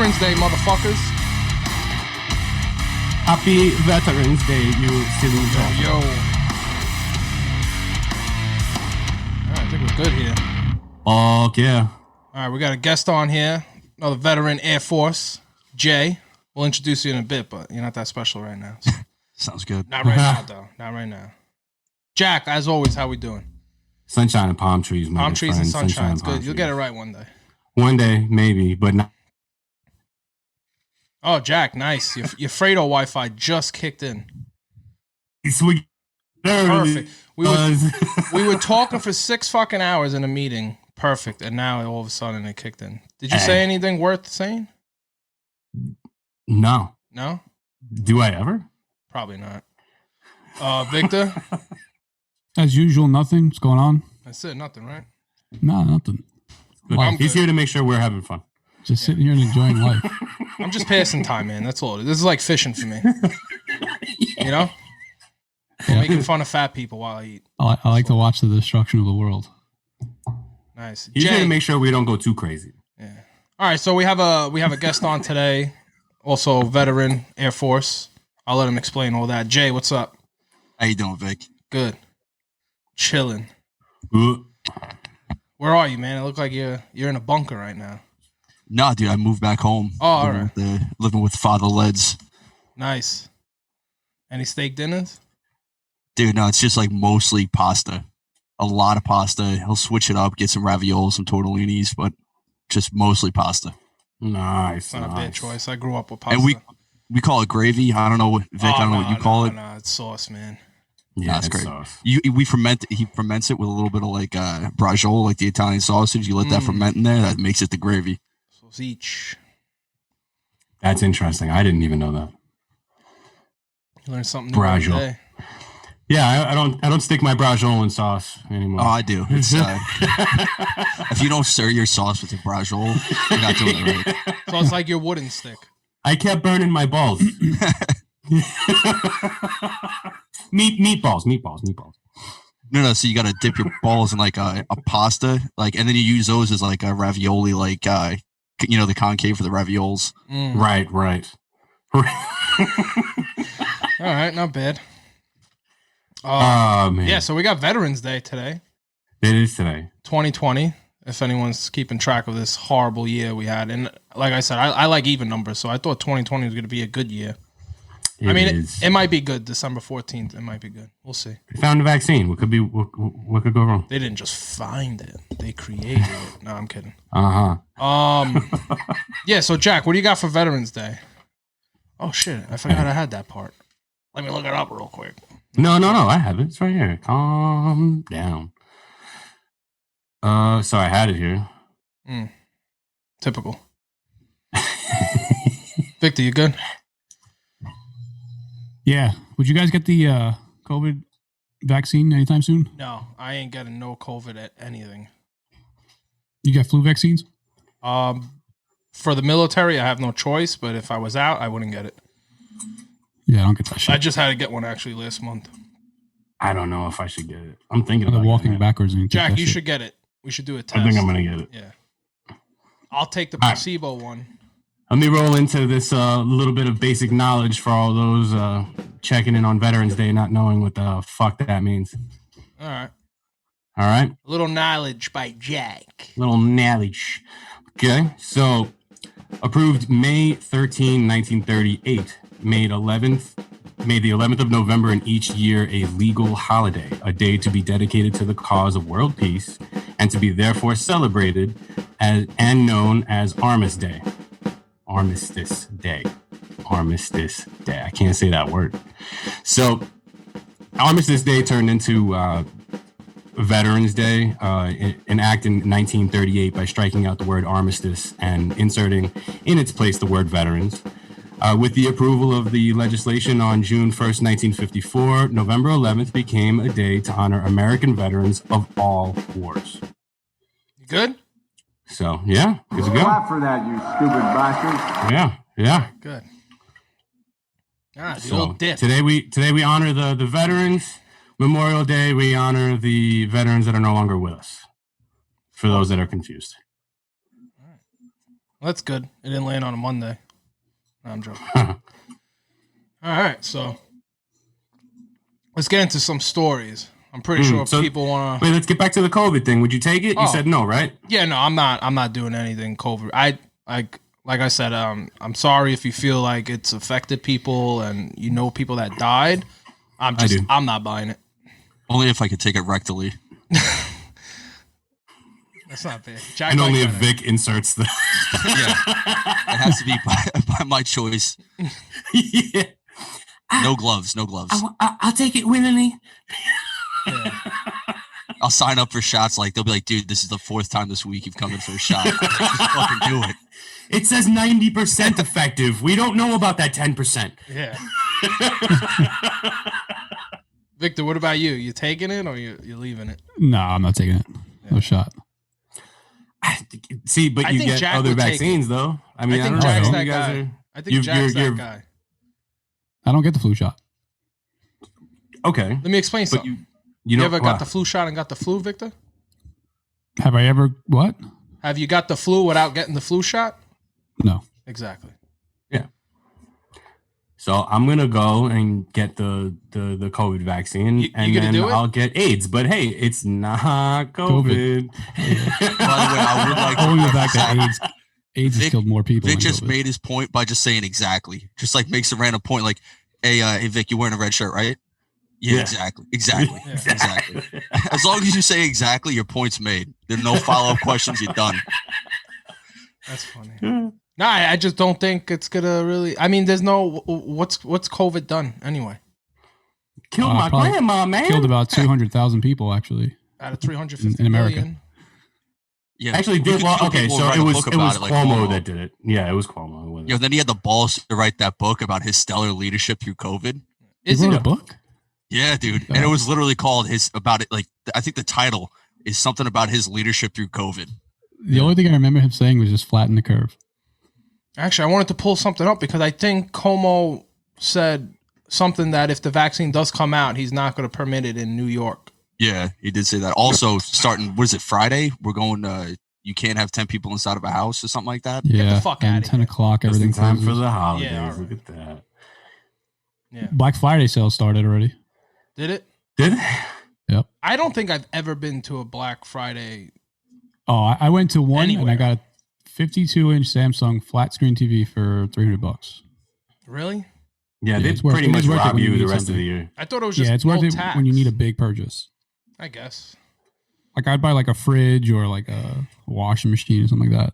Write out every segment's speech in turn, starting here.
Veterans Day, motherfuckers. Happy Veterans Day, you silly yo. All right, I think we're good here. Oh, yeah. All right, we got a guest on here, another veteran Air Force, Jay. We'll introduce you in a bit, but you're not that special right now. So. Sounds good. Not right now, though. Not right now. Jack, as always, how we doing? Sunshine and palm trees, my palm good trees friend. and sunshine. It's good. Trees. You'll get it right one day. One day, maybe, but not. Oh, Jack, nice. Your Fredo Wi-Fi just kicked in. Sweet. Perfect. We were talking for 6 fucking hours in a meeting. Perfect. And now all of a sudden it kicked in. Did you say anything worth saying? No. No? Do I ever? Probably not. Victor? As usual, nothing. What's going on? That's it. Nothing, right? No, nothing. He's here to make sure we're having fun. Just sitting here and enjoying life. I'm just passing time, man. That's all. This is like fishing for me. You know? Yeah. Making fun of fat people while I eat. I like to watch the destruction of the world. Nice. He's here to make sure we don't go too crazy. Yeah. All right, so we have a guest on today, also veteran Air Force. I'll let him explain all that. Jay, what's up? How you doing, Vic? Good. Chilling. Where are you, man? It looks like you're in a bunker right now. No, dude, I moved back home. Oh, all right. Living with Father Leds. Nice. Any steak dinners? Dude, no, it's just like mostly pasta. A lot of pasta. He'll switch it up, get some raviolis, some tortellinis, but just mostly pasta. Nice. It's not a bad choice. I grew up with pasta. And we call it gravy. I don't know, Vic. I don't know what you call it. No, it's sauce, man. Yeah, that's great. Sauce. He ferments it with a little bit of like braciole, like the Italian sausage. You let that ferment in there. That makes it the gravy. Each. That's interesting. I didn't even know that. You learn something new every day. Yeah, I don't stick my braciole in sauce anymore. Oh, I do. It's, if you don't stir your sauce with your braciole, you're not doing it right. So it's like your wooden stick. I kept burning my balls. Meatballs. No. So you got to dip your balls in like a pasta, like, and then you use those as like a ravioli, like the concave for the ravioles. Right. All right, not bad. Man. Yeah, so we got Veterans Day today. It is today. 2020, if anyone's keeping track of this horrible year we had. And like I said, I like even numbers, so I thought 2020 was going to be a good year. It might be good. December 14th, it might be good. We'll see. They found a vaccine. What could go wrong? They didn't just find it. They created it. No, I'm kidding. Yeah, so Jack, what do you got for Veterans Day? Oh, shit. I forgot I had that part. Let me look it up real quick. No. I have it. It's right here. Calm down. So I had it here. Typical. Victor, you good? Yeah. Would you guys get the COVID vaccine anytime soon? No, I ain't getting no COVID at anything. You got flu vaccines? For the military, I have no choice, but if I was out, I wouldn't get it. Yeah, I don't get that shit. I just had to get one actually last month. I don't know if I should get it. I'm thinking about walking backwards. And Jack, you should get it. We should do a test. I think I'm going to get it. Yeah. I'll take the placebo one. Let me roll into this little bit of basic knowledge for all those checking in on Veterans Day, not knowing what the fuck that means. All right. A little knowledge by Jack. Little knowledge. Okay, so approved May 13, 1938. Made the 11th of November in each year a legal holiday, a day to be dedicated to the cause of world peace and to be therefore celebrated as and known as Armistice Day. Armistice Day. I can't say that word. So Armistice Day turned into Veterans Day, an act in 1938 by striking out the word armistice and inserting in its place the word veterans. With the approval of the legislation on June 1st, 1954, November 11th became a day to honor American veterans of all wars. You good? So, yeah, good to go. Clap for that, you stupid bastard. Yeah. Good. The old dip. Today we honor the veterans. Memorial Day, we honor the veterans that are no longer with us. For those that are confused. All right. That's good. It didn't land on a Monday. No, I'm joking. All right, so let's get into some stories. I'm pretty sure people want to. Wait, let's get back to the COVID thing. Would you take it? You said no, right? Yeah, no, I'm not doing anything COVID. Like I said, I'm sorry if you feel like it's affected people and you know people that died. I'm not buying it. Only if I could take it rectally. That's not fair. And only if Vic inserts the. Yeah, it has to be by my choice. Yeah. No gloves. No gloves. I'll take it willingly. Yeah. I'll sign up for shots. Like they'll be like, dude, this is the 4th time this week you've come in for a shot. Like, just fucking do it. It says 90% effective. We don't know about that 10%. Yeah. Victor, what about you? You taking it or you leaving it? No, I'm not taking it. No shot. See, but you get other vaccines, though. I mean, I think Jack's that guy. I think Jack's that guy. I don't get the flu shot. Okay. Let me explain something. You ever got the flu shot and got the flu, Victor? Have I ever what? Have you got the flu without getting the flu shot? No. Exactly. Yeah. So I'm gonna go and get the COVID vaccine, and then I'll get AIDS. But hey, it's not COVID. By the way, I would like to back that AIDS has killed more people. Vic just made his point by just saying exactly. Just like makes a random point, like, "Hey, Vic, you wearing a red shirt, right?" Yeah. Exactly. Yeah. Exactly. As long as you say exactly, your point's made. There's no follow-up questions. You're done. That's funny. No, I just don't think it's gonna really. I mean, there's no what's COVID done anyway. Killed my grandma, man. Killed about 200,000 people actually. Out of 350 in America. million. Yeah, actually did well. Okay, so it was Cuomo that did it. Yeah, it was Cuomo. Yeah, then he had the balls to write that book about his stellar leadership through COVID. Is it a book? Yeah, dude, and it was literally called about it. Like, I think the title is something about his leadership through COVID. The only thing I remember him saying was just flatten the curve. Actually, I wanted to pull something up because I think Cuomo said something that if the vaccine does come out, he's not going to permit it in New York. Yeah, he did say that. Also, starting, what is it, Friday? We're going you can't have 10 people inside of a house or something like that. Yeah, get the fuck out of 10 o'clock, everything time for the holidays. Yeah, right. Look at that. Yeah. Black Friday sale started already. Did it? Yep. I don't think I've ever been to a Black Friday. Oh, I went to one anywhere. And I got a 52-inch Samsung flat screen TV for $300. Really? Yeah, they pretty much rob you the rest of the year. I thought it was just it's worth it when you need a big purchase. I guess. Like I'd buy like a fridge or like a washing machine or something like that.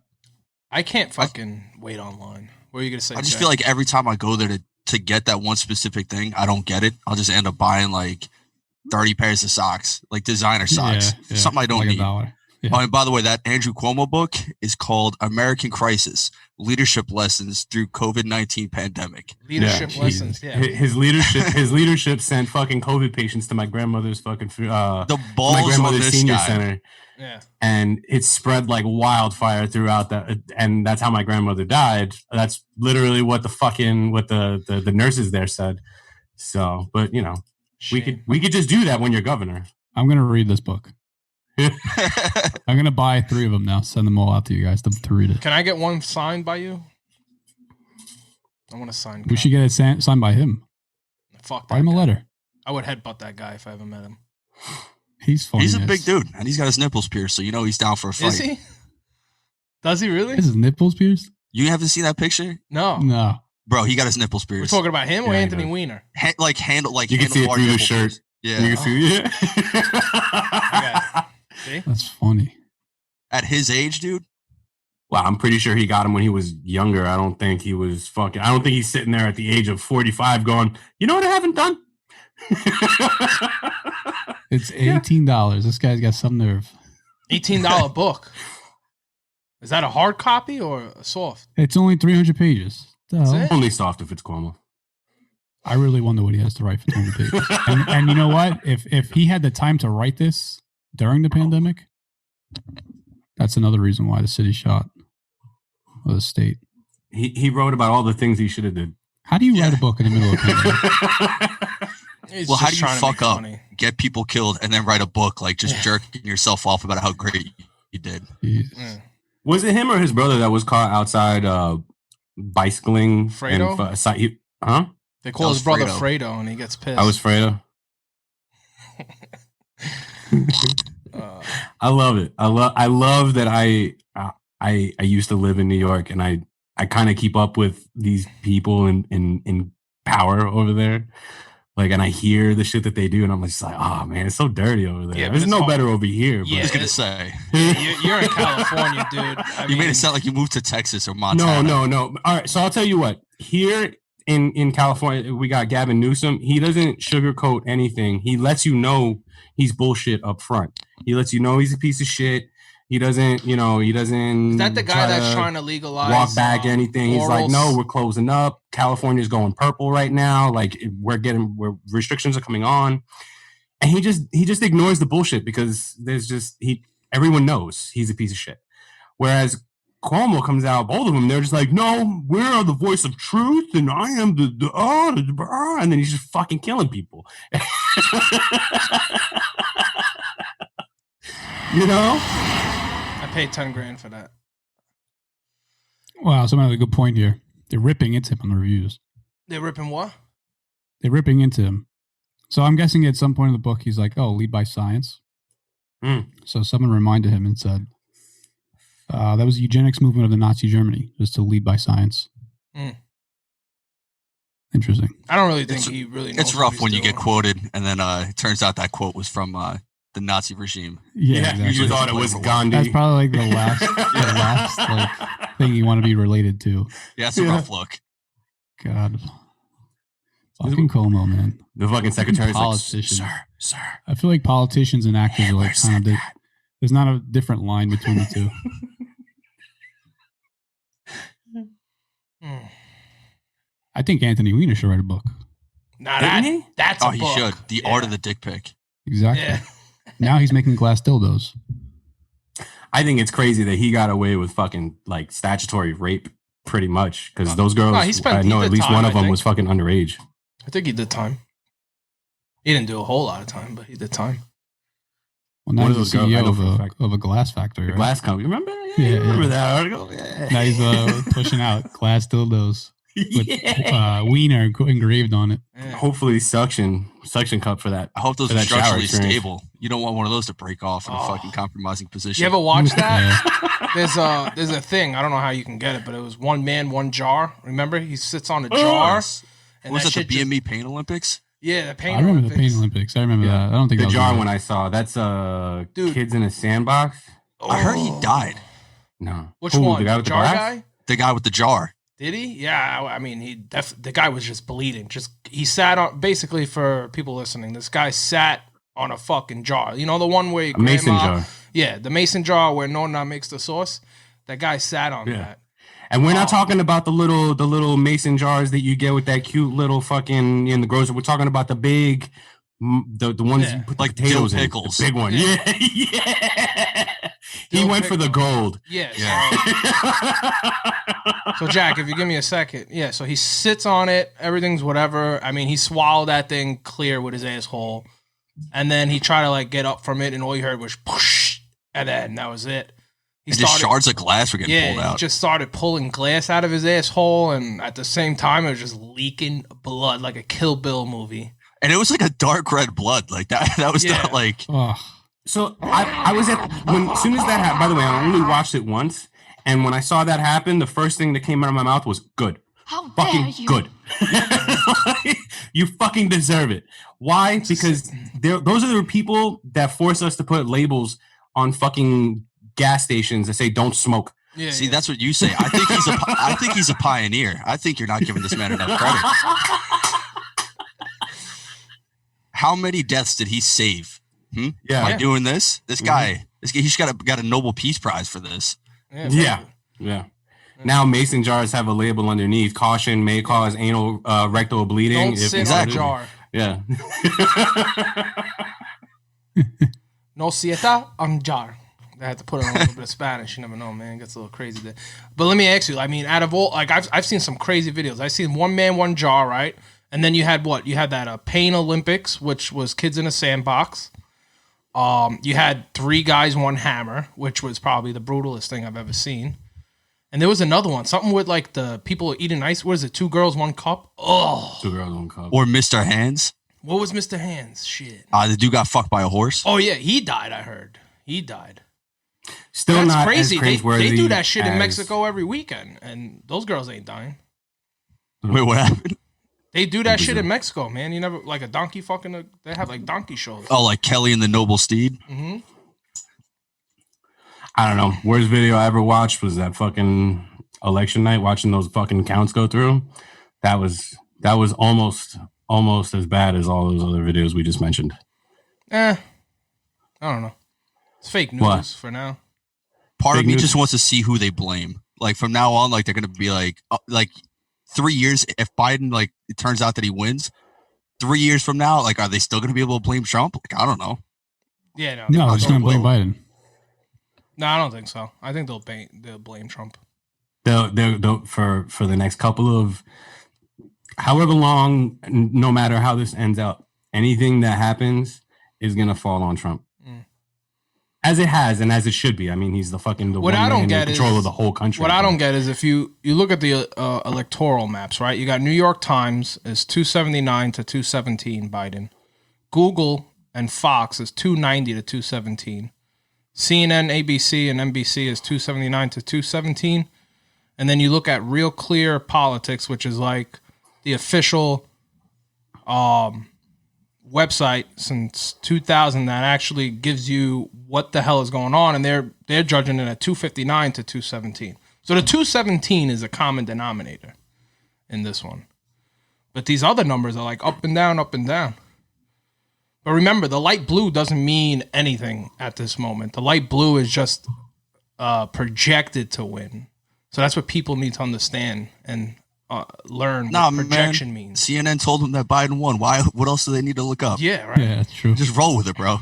I can't fucking wait online. What are you gonna say? I just feel like every time I go there to get that one specific thing, I don't get it. I'll just end up buying like 30 pairs of socks, like designer socks, something I don't need. Yeah. Oh, and by the way, that Andrew Cuomo book is called American Crisis: Leadership Lessons Through COVID-19 Pandemic. Leadership lessons. Yeah. His leadership sent fucking COVID patients to my grandmother's fucking the balls my grandmother's of this senior guy. center. Yeah. And it spread like wildfire throughout that, and that's how my grandmother died. That's literally what the nurses there said. So, but you know, we could just do that when you're governor. I'm gonna read this book. I'm gonna buy 3 of them now. Send them all out to you guys to read it. Can I get one signed by you? I want to sign. We should get it signed by him. Fuck that. Write him a guy. letter. I would headbutt that guy if I ever met him. He's funny. He's a big dude, and he's got his nipples pierced, so you know he's down for a fight. Is he? Does he really? Is his nipples pierced? You haven't seen that picture? No. Bro, he got his nipples pierced. We're talking about him or Anthony Weiner? You can see it through the shirt. Yeah. You can see it. See? That's funny. At his age, dude? Well, I'm pretty sure he got him when he was younger. I don't think he's sitting there at the age of 45 going, you know what I haven't done? It's $18. This guy's got some nerve. $18 book. Is that a hard copy or a soft? It's only 300 pages. Only soft if it's Cuomo. I really wonder what he has to write for 300 pages. and you know what? If he had the time to write this during the pandemic, that's another reason why the city shot or the state. He wrote about all the things he should have did. How do you write a book in the middle of a pandemic? Well, how do you fuck up, get people killed, and then write a book like just jerking yourself off about how great you did? Was it him or his brother that was caught outside bicycling? Fredo? Huh? They call his brother Fredo, and he gets pissed. I was Fredo. I love it. I love that I used to live in New York, and I kind of keep up with these people in power over there. Like, and I hear the shit that they do, and I'm just like, oh man, it's so dirty over there. Yeah, there's no better over here. Yeah, I was gonna say, you're in California, dude. You made it sound like you moved to Texas or Montana. No. All right, so I'll tell you what. Here in California, we got Gavin Newsom. He doesn't sugarcoat anything. He lets you know he's bullshit up front. He lets you know he's a piece of shit. He doesn't. Is that the guy that's trying to legalize walk back anything? He's like, no, we're closing up. California's going purple right now. Like where restrictions are coming on, and he just ignores the bullshit because everyone knows he's a piece of shit. Whereas Cuomo comes out, both of them, they're just like, no, we're the voice of truth, and I am and then he's just fucking killing people. You know? I paid $10,000 for that. Wow, somebody had a good point here. They're ripping into him on the reviews. They're ripping what? They're ripping into him. So I'm guessing at some point in the book, he's like, oh, lead by science. So someone reminded him and said, that was the eugenics movement of the Nazi Germany, just to lead by science. Interesting. I don't really think he really knows. It's rough when you get quoted, and then it turns out that quote was from the Nazi regime. Yeah, exactly. You thought it was Gandhi. That's probably like the last like thing you want to be related to. Yeah, it's a rough look. God. Fucking Cuomo, man. The fucking secretary is politician. like, sir. I feel like politicians and actors are like kind of there's not a different line between the two. I think Anthony Weiner should write a book. Nah, that's a book. He should. The Art of the Dick Pic. Exactly. Yeah. Now he's making glass dildos. I think it's crazy that he got away with fucking like statutory rape pretty much because those girls, I know at least one of them was fucking underage. I think he did time. He didn't do a whole lot of time, but he did time. Well, now he's the CEO of a glass factory. Right? Glass company. Remember? Yeah, remember that article? Yeah. Now he's pushing out glass dildos with Wiener engraved on it. Yeah. Hopefully suction cup for that. I hope those are structurally stable. You don't want one of those to break off in a fucking compromising position. You ever watch that? There's a thing. I don't know how you can get it, but it was one man, one jar. Remember? He sits on a jar. And was that the BME Pain Olympics? Yeah, the Pain Olympics. I remember the Pain Olympics. I remember that. I don't think the jar one I saw. That's kids in a sandbox. I heard he died. No. Which one? The guy with the jar guy? The guy with the jar. Did he? Yeah, I mean, the guy was just bleeding. He sat on, basically for people listening, this guy sat on a fucking jar. You know the one where mason jar. Yeah, the mason jar where Nonna makes the sauce. That guy sat on that. And we're not talking about the little mason jars that you get with that cute little fucking in the grocery. We're talking about the big, the ones you put like potatoes in. Pickles. The big one. Yeah. He went for the gold. Yeah. So Jack, if you give me a second. Yeah, so he sits on it. Everything's whatever. I mean, he swallowed that thing clear with his asshole. And then he tried to like get up from it, and all you heard was push, and then that was it. Just shards of glass were getting pulled out. He just started pulling glass out of his asshole, and at the same time, it was just leaking blood like a Kill Bill movie. And it was like a dark red blood, like that. That was not like. So I was as soon as that happened. By the way, I only watched it once, and when I saw that happen, the first thing that came out of my mouth was good. How fucking dare you? Good. You fucking deserve it. Why? Because those are the people that force us to put labels on fucking gas stations that say don't smoke. Yeah, see, that's what you say. I think he's a pioneer. I think you're not giving this man enough credit. How many deaths did he save? By doing this? This guy, he's got a Nobel Peace Prize for this. Yeah. Now mason jars have a label underneath. Caution, may cause anal rectal bleeding. Don't sit on a jar. Yeah. No sieta on jar. I had to put in a little bit of Spanish. You never know, man. It gets a little crazy there. But let me ask you, I mean, out of all, like, I've seen some crazy videos. I've seen one man, one jar, right? And then you had what? You had that Pain Olympics, which was kids in a sandbox. You had 3 guys, 1 hammer, which was probably the brutalest thing I've ever seen. And there was another one, something with like the people eating ice. What is it? 2 girls, 1 cup. Oh, 2 girls, 1 cup. Or Mr. Hands. What was Mr. Hands? Shit. The dude got fucked by a horse. Oh yeah, he died. I heard he died. Still That's not crazy. As They do that shit in Mexico every weekend, and those girls ain't dying. Wait, what happened? They do that shit in Mexico, man. You never like a donkey fucking. They have like donkey shows. Oh, like Kelly and the Noble Steed. Mm-hmm. I don't know. Worst video I ever watched was that fucking election night. Watching those fucking counts go through. That was almost as bad as all those other videos we just mentioned. I don't know. It's fake news for now. Part of me just wants to see who they blame. Like from now on, like they're gonna be like 3 years. If Biden, like it turns out that he wins, 3 years from now, like are they still gonna be able to blame Trump? Like I don't know. Yeah, no, they're just gonna blame Biden. No, I don't think so. I think they'll blame Trump. They'll for the next couple of however long, no matter how this ends up, anything that happens is gonna fall on Trump. As it has and as it should be. I mean, he's the one man in control of the whole country. What I don't get is if you look at the electoral maps, right? You got New York Times is 279 to 217 Biden. Google and Fox is 290 to 217. CNN, ABC, and NBC is 279 to 217. And then you look at Real Clear Politics, which is like the official website since 2000 that actually gives you what the hell is going on, and they're judging it at 259 to 217. So the 217 is a common denominator in this one, but these other numbers are like up and down, up and down. But remember, the light blue doesn't mean anything at this moment. The light blue is just projected to win. So that's what people need to understand and learn what projection means. CNN told them that Biden won. Why? What else do they need to look up? Yeah, right. Yeah, that's true. Just roll with it, bro.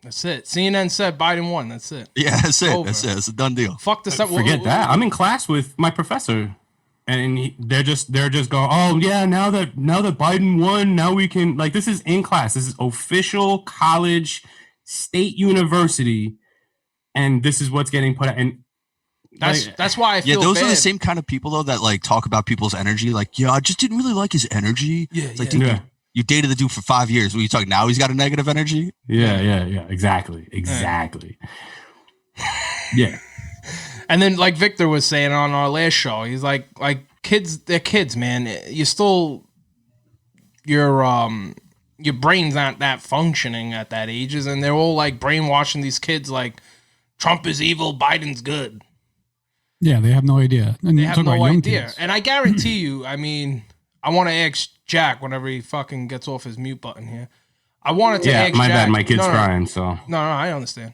That's it. CNN said Biden won. That's it. Yeah, that's it. Over. That's it. It's a done deal. Fuck this up. Forget that. I'm in class with my professor, and they're just going, oh yeah, now that Biden won, now we can, like, this is in class. This is official college, state university, and this is what's getting put out. And that's why I feel those bad. are the same kind of people though that like talk about people's energy. Like, yeah, I just didn't really like his energy. Yeah, it's like, dude, you dated the dude for 5 years. What are you talking? Now he's got a negative energy. Yeah. Exactly. Yeah. And then, like Victor was saying on our last show, he's like kids, they're kids, man. You still your brain's not that functioning at that ages, and they're all like brainwashing these kids like Trump is evil, Biden's good. Yeah, they have no idea. And they have no idea. Kids. And I guarantee you, I mean, I want to ask Jack whenever he fucking gets off his mute button here. I wanted to ask my Jack. bad, my kid's crying, so. No, I understand.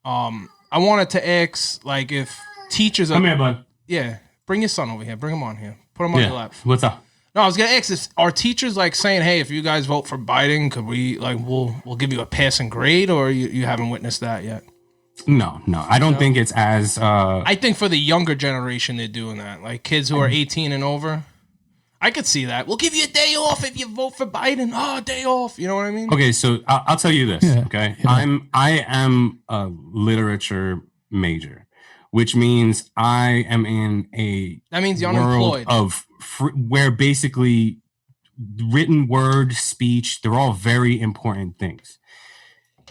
I wanted to ask, like, if teachers are... Come here, bud. Yeah, bring your son over here. Bring him on here. Put him on your lap. What's up? No, I was gonna ask, are teachers like saying, "Hey, if you guys vote for Biden, could we like we'll give you a passing grade," or you haven't witnessed that yet? No, I don't think it's as. I think for the younger generation, they're doing that. Like kids who are 18 and over, I could see that. We'll give you a day off if you vote for Biden. Oh, day off. You know what I mean? Okay, so I'll tell you this. Yeah. Okay, Yeah. I am a literature major, which means I am in a That means you're world unemployed. of where basically written word, speech, they're all very important things.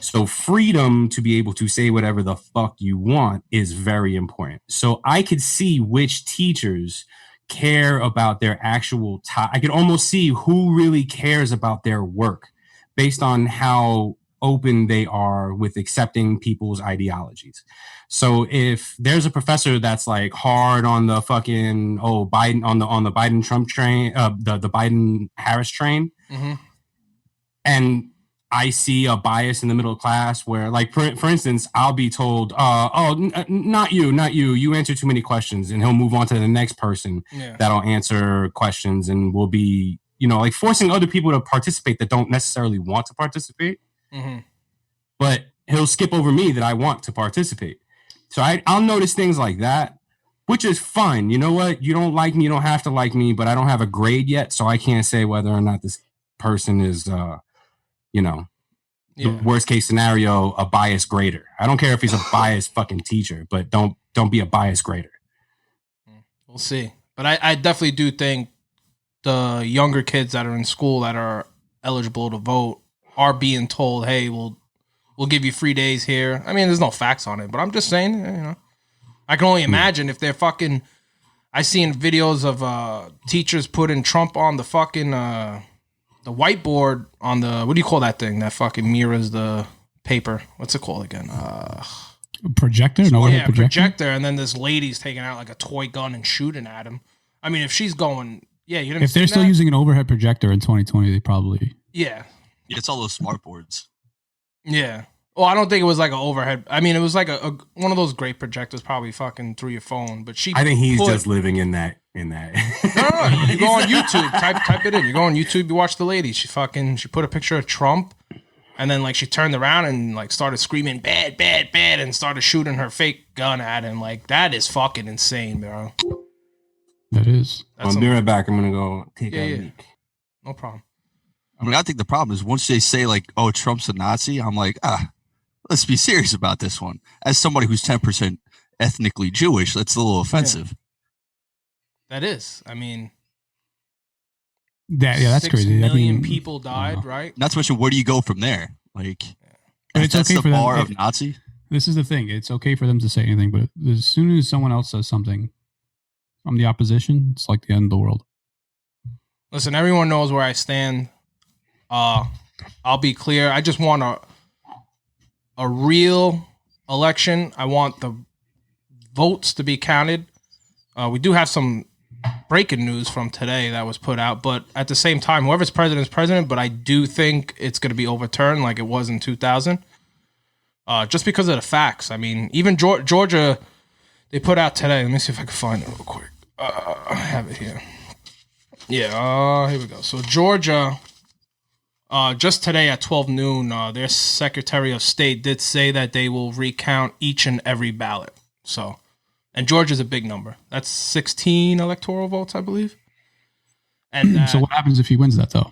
So freedom to be able to say whatever the fuck you want is very important. So I could see which teachers care about their actual I could almost see who really cares about their work based on how open they are with accepting people's ideologies. So if there's a professor that's like hard on the fucking Biden on the Biden Trump train, the Biden Harris train, and I see a bias in the middle class where, like, for instance, I'll be told, not you. You answer too many questions. And he'll move on to the next person that'll answer questions and will be, like forcing other people to participate that don't necessarily want to participate. But he'll skip over me that I want to participate. So I'll notice things like that, which is fine. You know what? You don't like me. You don't have to like me, but I don't have a grade yet. So I can't say whether or not this person is, the worst case scenario, a biased grader. I don't care if he's a biased fucking teacher, but don't be a biased grader. We'll see. But I definitely do think the younger kids that are in school that are eligible to vote are being told, hey, we'll give you 3 days here. I mean, there's no facts on it, but I'm just saying, I can only imagine if they're fucking. I seen videos of teachers putting Trump on the fucking the whiteboard on the, what do you call that thing that fucking mirrors the paper? What's it called again? Projector? An overhead projector. And then this lady's taking out like a toy gun and shooting at him. I mean, if she's going, you didn't. If they're still using an overhead projector in 2020, they probably. Yeah. It's all those smart boards. Yeah. Well, I don't think it was like an overhead. I mean, it was like a one of those great projectors, probably fucking through your phone. But I think he's just living in that. No. You go on YouTube, type it in. You go on YouTube, you watch the lady. She put a picture of Trump, and then like she turned around and like started screaming bad, bad, bad, and started shooting her fake gun at him. Like that is fucking insane, bro. That is. I'll be right back. I'm gonna go take a leak. No problem. I mean, I think the problem is once they say like, "Oh, Trump's a Nazi," I'm like, let's be serious about this one. As somebody who's 10% ethnically Jewish, that's a little offensive. That is. I mean, that's 6 crazy. million people died, right? Not to mention, where do you go from there? Like, it's that's okay the for bar them. of Nazi. This is the thing. It's okay for them to say anything, but as soon as someone else says something from the opposition, it's like the end of the world. Listen, everyone knows where I stand. I'll be clear. I just want a real election. I want the votes to be counted. We do have some breaking news from today that was put out, but at the same time, whoever's president is president, but I do think it's going to be overturned like it was in 2000. Just because of the facts. I mean, even Georgia, they put out today. Let me see if I can find it real quick. I have it here. Yeah, here we go. So Georgia, just today at 12 noon, their Secretary of State did say that they will recount each and every ballot. So, and Georgia's a big number. That's 16 electoral votes, I believe. And so what happens if he wins that, though?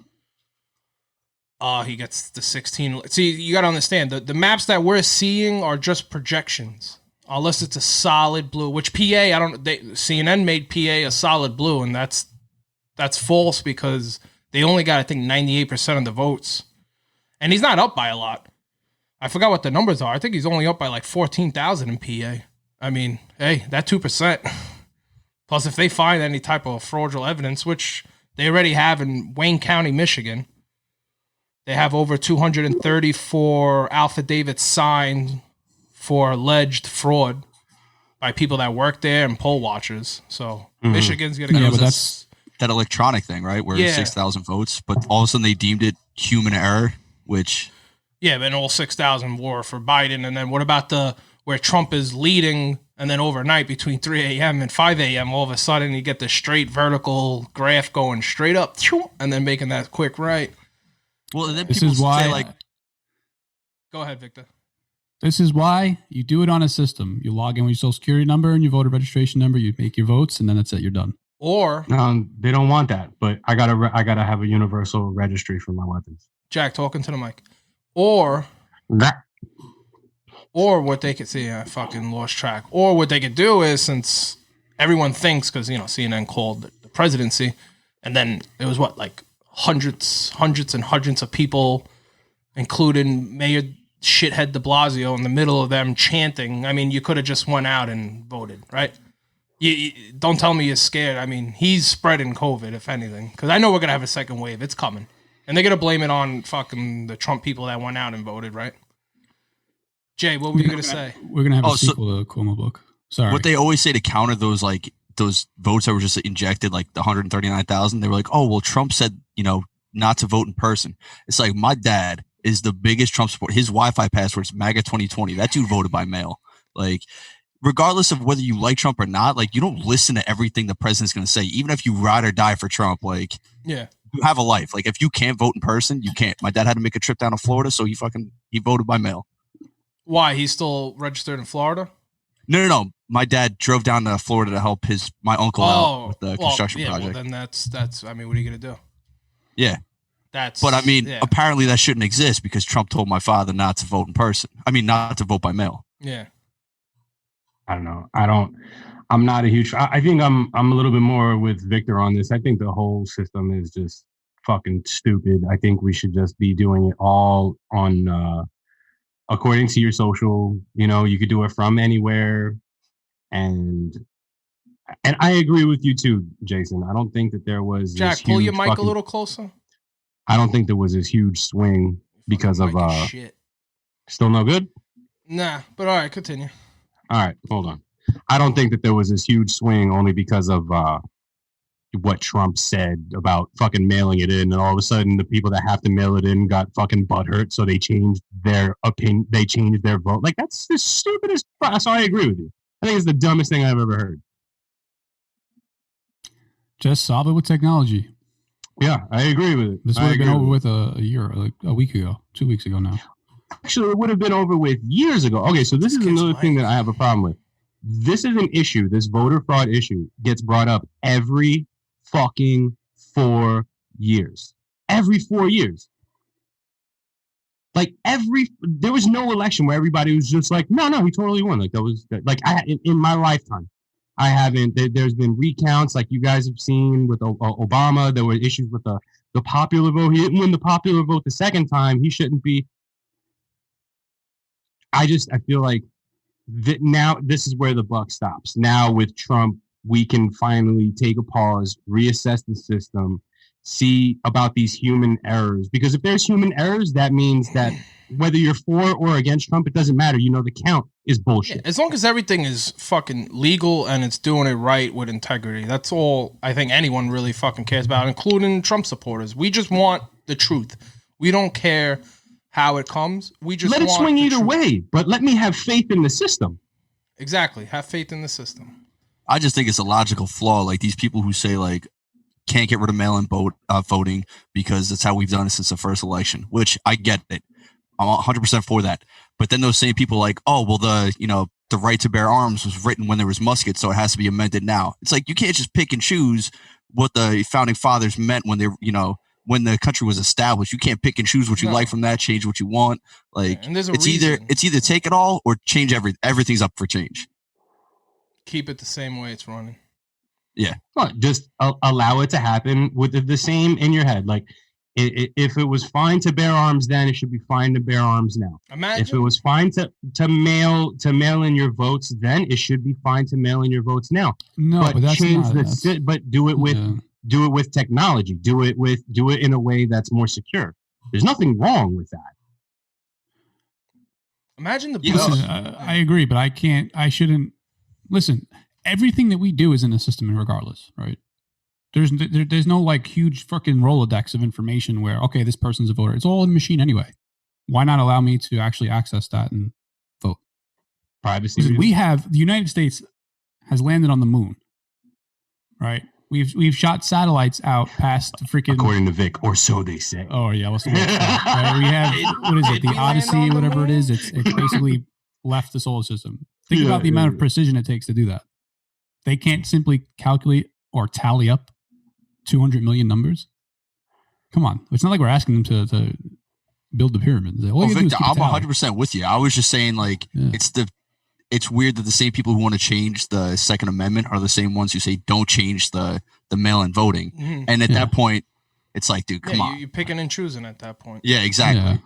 He gets the 16. See, you got to understand, the maps that we're seeing are just projections. Unless it's a solid blue, which CNN made PA a solid blue, and that's false because they only got, I think, 98% of the votes. And he's not up by a lot. I forgot what the numbers are. I think he's only up by like 14,000 in PA. I mean, hey, that 2%. Plus, if they find any type of fraudulent evidence, which they already have in Wayne County, Michigan, they have over 234 affidavits signed for alleged fraud by people that work there and poll watchers. So Michigan's going to go. But that's that electronic thing, right? Where 6,000 votes, but all of a sudden they deemed it human error, which... Yeah, but all 6,000 were for Biden. And then what about where Trump is leading, and then overnight between 3 a.m. and 5 a.m., all of a sudden you get the straight vertical graph going straight up, and then making that quick right. Well, and then this people is why, say, like... Go ahead, Victor. This is why you do it on a system. You log in with your social security number and your voter registration number, you make your votes, and then that's it, you're done. Or... they don't want that, but I gotta have a universal registry for my weapons. Jack, talking to the mic. Or what they could see, I fucking lost track. Or what they could do is, since everyone thinks, because CNN called the presidency, and then it was like hundreds and hundreds of people, including Mayor Shithead de Blasio, in the middle of them chanting. I mean, you could have just went out and voted, right? You don't tell me you're scared. I mean, he's spreading COVID, if anything, because I know we're gonna have a second wave. It's coming. And they're going to blame it on fucking the Trump people that went out and voted, right? Jay, what were you going to say? We're going to have a sequel to the Cuomo book. Sorry. What they always say to counter those votes that were just injected, like the 139,000, they were like, oh, well, Trump said, not to vote in person. It's like, my dad is the biggest Trump supporter. His Wi-Fi password is MAGA 2020. That dude voted by mail. Like, regardless of whether you like Trump or not, like, you don't listen to everything the president's going to say, even if you ride or die for Trump. Like, yeah. You have a life. Like, if you can't vote in person, you can't. My dad had to make a trip down to Florida, so he voted by mail. Why? He's still registered in Florida? No. My dad drove down to Florida to help my uncle out with the construction project. Well, then that's. I mean, what are you gonna do? Yeah, But I mean, apparently that shouldn't exist because Trump told my father not to vote in person. I mean, not to vote by mail. Yeah. I don't know. I'm not a huge. I think I'm a little bit more with Victor on this. I think the whole system is just fucking stupid. I think we should just be doing it all on according to your social. You could do it from anywhere, and I agree with you too, Jason. I don't think that there was Jack. Pull your mic a little closer. I don't think there was this huge swing because of shit. Still no good? Nah, but all right, continue. All right, hold on. I don't think that there was this huge swing only because of what Trump said about fucking mailing it in, and all of a sudden the people that have to mail it in got fucking butthurt, so they changed their opinion, they changed their vote. Like, that's the stupidest. So I agree with you. I think it's the dumbest thing I've ever heard. Just solve it with technology. Yeah, I agree with it. This would have been over with a week ago, 2 weeks ago now. Actually, it would have been over with years ago. Okay, so this is another thing that I have a problem with. This is an issue. This voter fraud issue gets brought up every fucking 4 years. Every 4 years. Like there was no election where everybody was just like, no, he totally won. Like in my lifetime, I haven't. There's been recounts like you guys have seen with Obama. There were issues with the popular vote. He didn't win the popular vote the second time. He shouldn't be. I feel like now this is where the buck stops. Now with Trump, we can finally take a pause, reassess the system, see about these human errors. Because if there's human errors, that means that whether you're for or against Trump, it doesn't matter. The count is bullshit. Yeah, as long as everything is fucking legal and it's doing it right with integrity, that's all I think anyone really fucking cares about, including Trump supporters. We just want the truth. We don't care how it comes. We just let it swing either way, but let me have faith in the system. Exactly. Have faith in the system. I just think it's a logical flaw. Like these people who say like can't get rid of mail-in voting because that's how we've done it since the first election, which I get it. I'm 100% for that. But then those same people like, oh, well, the right to bear arms was written when there was muskets, so it has to be amended now. It's like you can't just pick and choose what the founding fathers meant when they, when the country was established. You can't pick and choose what you like from that, change what you want. Like and there's it's either take it all or change everything's up for change. Keep it the same way it's running. Yeah. Well, just allow it to happen with the same in your head. Like if it was fine to bear arms then, it should be fine to bear arms now. Imagine. If it was fine to mail in your votes then, it should be fine to mail in your votes now. No, but that's change not, but do it with do it with technology. Do it in a way that's more secure. There's nothing wrong with that. Imagine the listen, I agree, but I shouldn't listen. Everything that we do is in the system regardless, right? There's no like huge fucking Rolodex of information where, okay, this person's a voter. It's all in the machine anyway. Why not allow me to actually access that and vote? Privacy. Because the United States has landed on the moon, right? We've shot satellites out past the freaking. According to Vic, or so they say. Oh yeah, what's the word? We have what is it? The Odyssey, whatever it is. It's basically left the solar system. Think about the amount of precision it takes to do that. They can't simply calculate or tally up 200 million numbers. Come on, it's not like we're asking them to build the pyramids. Victor, I'm 100% with you. I was just saying, like, it's weird that the same people who want to change the Second Amendment are the same ones who say don't change the mail-in voting. Mm-hmm. And at that point, it's like, dude, come on. You're picking and choosing at that point. Yeah, exactly. Yeah.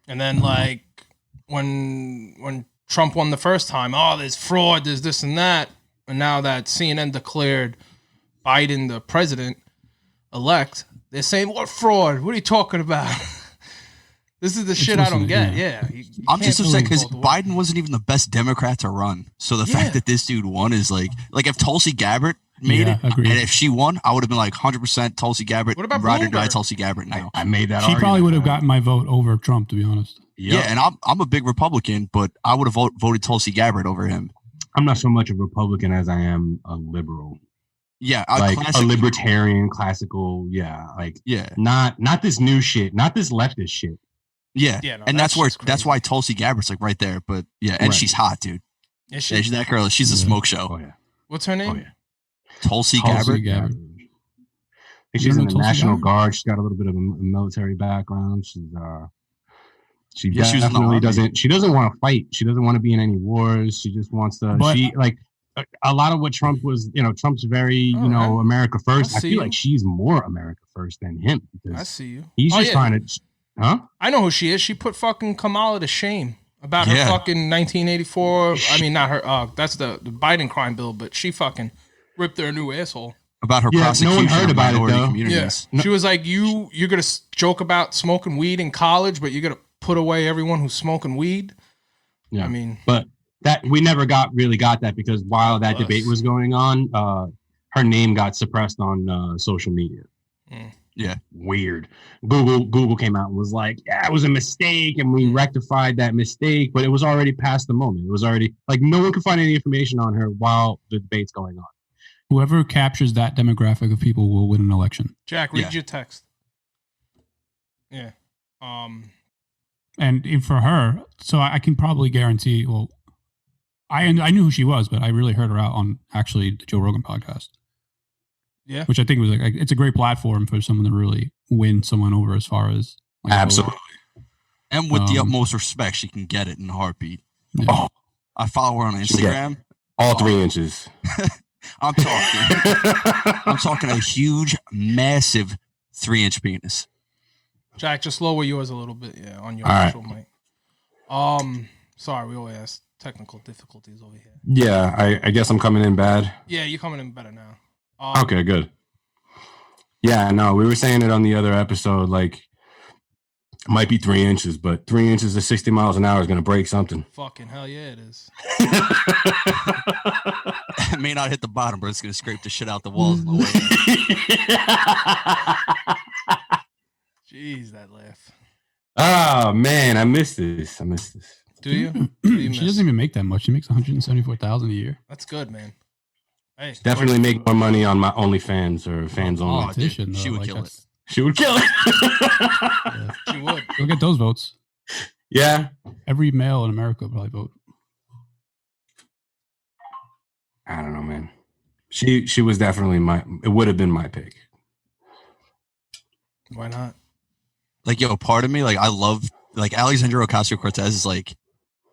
And then, like, when Trump won the first time, there's fraud, there's this and that. And now that CNN declared Biden the president-elect, they're saying, what fraud? What are you talking about? This is the shit I don't get. Yeah. I'm just upset because Biden wasn't even the best Democrat to run. So the fact that this dude won is like if Tulsi Gabbard made it, agreed. And if she won, I would have been like 100% Tulsi Gabbard. What about ride or die Bloomberg? Tulsi Gabbard now. I made that. She probably would have gotten my vote over Trump, to be honest. Yep. Yeah, and I'm a big Republican, but I would have voted Tulsi Gabbard over him. I'm not so much a Republican as I am a liberal. Yeah, like a libertarian, classical. Not this new shit, not this leftist shit. Yeah, no, and that's why Tulsi Gabbard's like right there. But and she's hot, dude. Yeah, she's that girl. She's a smoke show. Oh yeah. What's her name? Oh yeah. Tulsi Gabbard. She's in the National Guard. She's got a little bit of a military background. She definitely doesn't. She doesn't want to fight. She doesn't want to be in any wars. She just wants to. A lot of what Trump was. Trump's very America first. I feel like she's more America first than him. I see you. He's just trying to. Huh? I know who she is. She put fucking Kamala to shame about her fucking 1984. I mean, not her. That's the Biden crime bill, but she fucking ripped their new asshole. About her prosecution. No one heard about it though. Communities. Yeah. She was like, you're gonna joke about smoking weed in college, but you're gonna put away everyone who's smoking weed. Yeah, I mean, but that we never really got that because while that debate was going on, her name got suppressed on social media. Yeah, weird. Google came out and was like, "Yeah, it was a mistake, and we rectified that mistake." But it was already past the moment. It was already like no one could find any information on her while the debate's going on. Whoever captures that demographic of people will win an election. Jack, read your text. Yeah. And for her, so I can probably guarantee. Well, I knew who she was, but I really heard her out on actually the Joe Rogan podcast. Yeah, which I think was like it's a great platform for someone to really win someone over as far as absolutely. And with the utmost respect, she can get it in a heartbeat. Yeah. Oh, I follow her on Instagram. All 3 inches. I'm talking a huge, massive 3-inch penis. Jack, just lower yours a little bit, on your actual mic. Sorry, we always have technical difficulties over here. Yeah, I guess I'm coming in bad. Yeah, you're coming in better now. Okay, good. Yeah, no, we were saying it on the other episode, like, it might be 3 inches, but 3 inches at 60 miles an hour is going to break something. Fucking hell yeah, it is. It may not hit the bottom, but it's going to scrape the shit out the walls on the way. Jeez, that laugh. Oh, man, I miss this. Do you? She doesn't even make that much. She makes $174,000 a year. That's good, man. Hey, definitely make more money on my OnlyFans or fans only. She would kill it. She would kill it. Yeah. She would. Go get those votes. Yeah. Every male in America would probably vote. I don't know, man. She was definitely it would have been my pick. Why not? Like, part of me, like, I love, like, Alexandria Ocasio-Cortez is, like,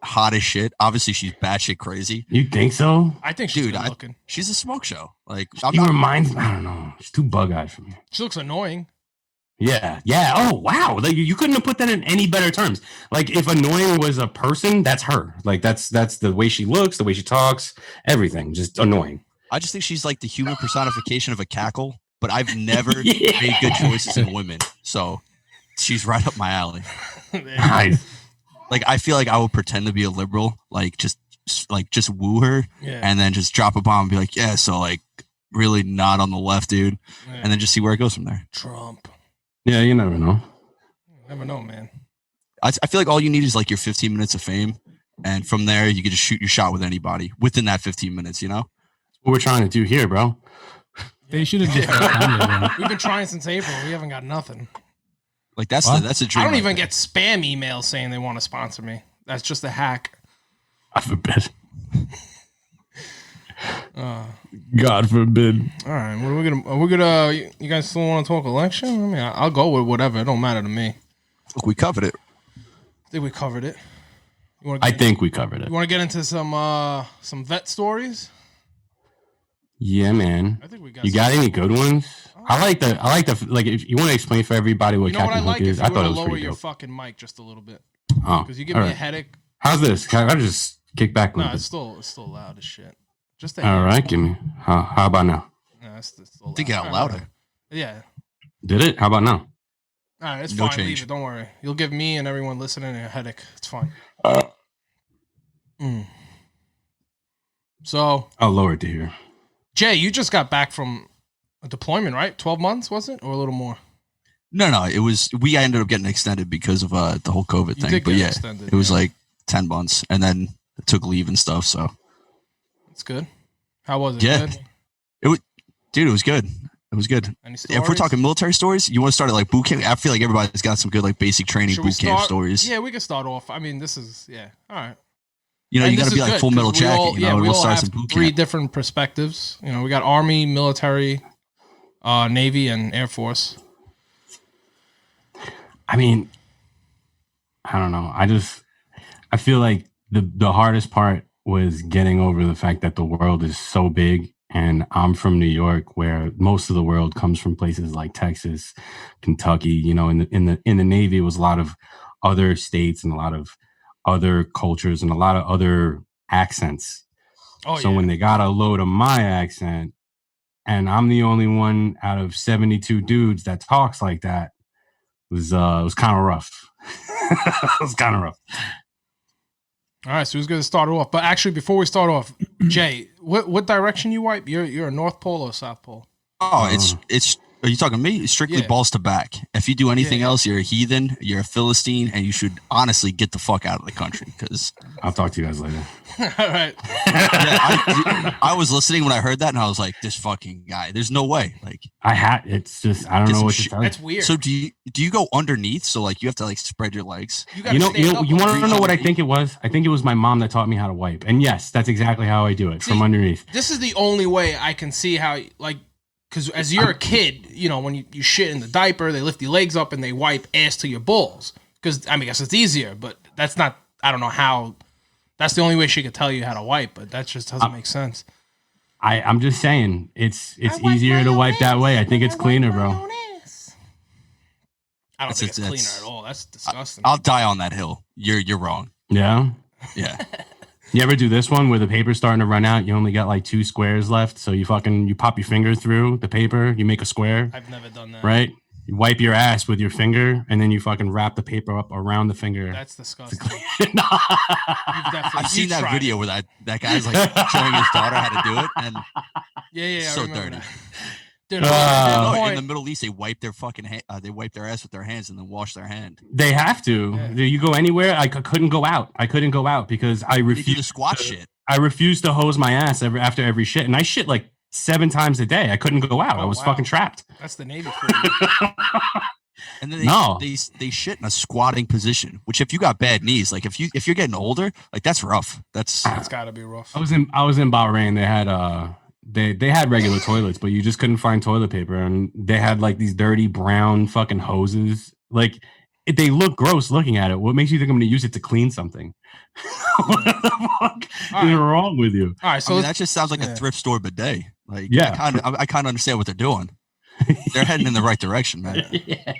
hot as shit. Obviously, she's batshit crazy. You think so? I think she's good looking. She's a smoke show. Like, reminds me, I don't know. She's too bug-eyed for me. She looks annoying. Yeah. Oh, wow. Like, you couldn't have put that in any better terms. Like, if annoying was a person, that's her. Like, that's the way she looks, the way she talks, everything. Just annoying. I just think she's like the human personification of a cackle, but I've never made good choices in women. So she's right up my alley. Nice. Like, I feel like I would pretend to be a liberal, like just woo her and then just drop a bomb and be like, yeah, so like really not on the left, dude. Yeah. And then just see where it goes from there. Trump. Yeah, you never know. You never know, man. I feel like all you need is like your 15 minutes of fame. And from there, you can just shoot your shot with anybody within that 15 minutes, you know? What we're trying to do here, bro. They should have just We've been trying since April. We haven't got nothing. Like, that's a dream. I don't even get spam emails saying they want to sponsor me. That's just a hack. God forbid. God forbid. All right, what are we gonna? You guys still want to talk election? I mean, I'll go with whatever. It don't matter to me. Look, we covered it. I think we covered it. I think we covered it. You want to get into some vet stories? Yeah, man. I think we got. You got any good ones? I like the like. If you want to explain for everybody what Captain Hook is, I thought it was pretty dope. Lower your fucking mic just a little bit. Oh, because you give me a headache. How's this? Can I just kick back? No, it's still loud as shit. Just all right. Give me. How about now? No, it's still loud. I think it got louder. Yeah. Did it? How about now? All right, it's fine. Change. Leave it. Don't worry. You'll give me and everyone listening a headache. It's fine. So I'll lower it to here. Jay, you just got back from a deployment, right? 12 months, was it? Or a little more? No, it was, we ended up getting extended because of the whole COVID thing. But yeah, it was like 10 months and then took leave and stuff. So it's good. How was it? Yeah. Good? It was good. It was good. If we're talking military stories, you want to start at like boot camp? I feel like everybody's got some good like basic training boot camp stories. Yeah, we can start off. I mean, this is, all right. You know, you got to be like Full Metal Jacket. We all have 3 different perspectives. You know, we got Army, military, Navy and Air Force. I mean, I don't know. I feel like the hardest part was getting over the fact that the world is so big, and I'm from New York, where most of the world comes from places like Texas, Kentucky. You know, in the Navy, it was a lot of other states and a lot of other cultures and a lot of other accents. So when they got a load of my accent, and I'm the only one out of 72 dudes that talks like that, it was kind of rough. It was kind of rough. All right, so who's going to start off? But actually, before we start off, Jay, what direction you wipe? You're a North Pole or South Pole? Oh, it's. Are you talking to me? It's strictly balls to back. If you do anything else, you're a heathen, you're a Philistine, and you should honestly get the fuck out of the country. Because I'll talk to you guys later. All right. I was listening when I heard that, and I was like, "This fucking guy. There's no way." Like it's just I don't know what to tell you. That's weird. So do you go underneath? So like you have to like spread your legs. You want to know what I think it was? I think it was my mom that taught me how to wipe. And yes, that's exactly how I do it, from underneath. This is the only way I can see how, like, because as you're a kid, you know, when you shit in the diaper, they lift your legs up and they wipe ass to your balls. Because, I mean, I guess it's easier, but that's not, I don't know how, that's the only way she could tell you how to wipe, but that just doesn't make sense. I'm just saying, it's easier to wipe that way. I think it's cleaner, bro. I don't think it's cleaner at all. That's disgusting. I'll die on that hill. You're wrong. Yeah? Yeah. You ever do this one where the paper's starting to run out? You only got like 2 squares left. So you pop your finger through the paper. You make a square. I've never done that. Right? You wipe your ass with your finger and then you fucking wrap the paper up around the finger. That's disgusting. I've seen that video where that guy's like showing his daughter how to do it. And yeah, so dirty. That. Dude, in the Middle East, they wipe their fucking they wipe their ass with their hands and then wash their hand. They have to. Yeah. You go anywhere. I couldn't go out. Because I refused to squat shit. I refused to hose my ass after every shit, and I shit like 7 times a day. I couldn't go out. I was fucking trapped. That's the Navy for you. And then they shit in a squatting position. Which, if you got bad knees, like if you're getting older, like that's rough. That's got to be rough. I was in Bahrain. They had They had regular toilets, but you just couldn't find toilet paper, and they had like these dirty brown fucking hoses. Like they look gross looking at it. What makes you think I'm going to use it to clean something? What the fuck is wrong with you? All right, so that just sounds like a thrift store bidet. Like, yeah, I kind of understand what they're doing. They're heading in the right direction, man. Yeah.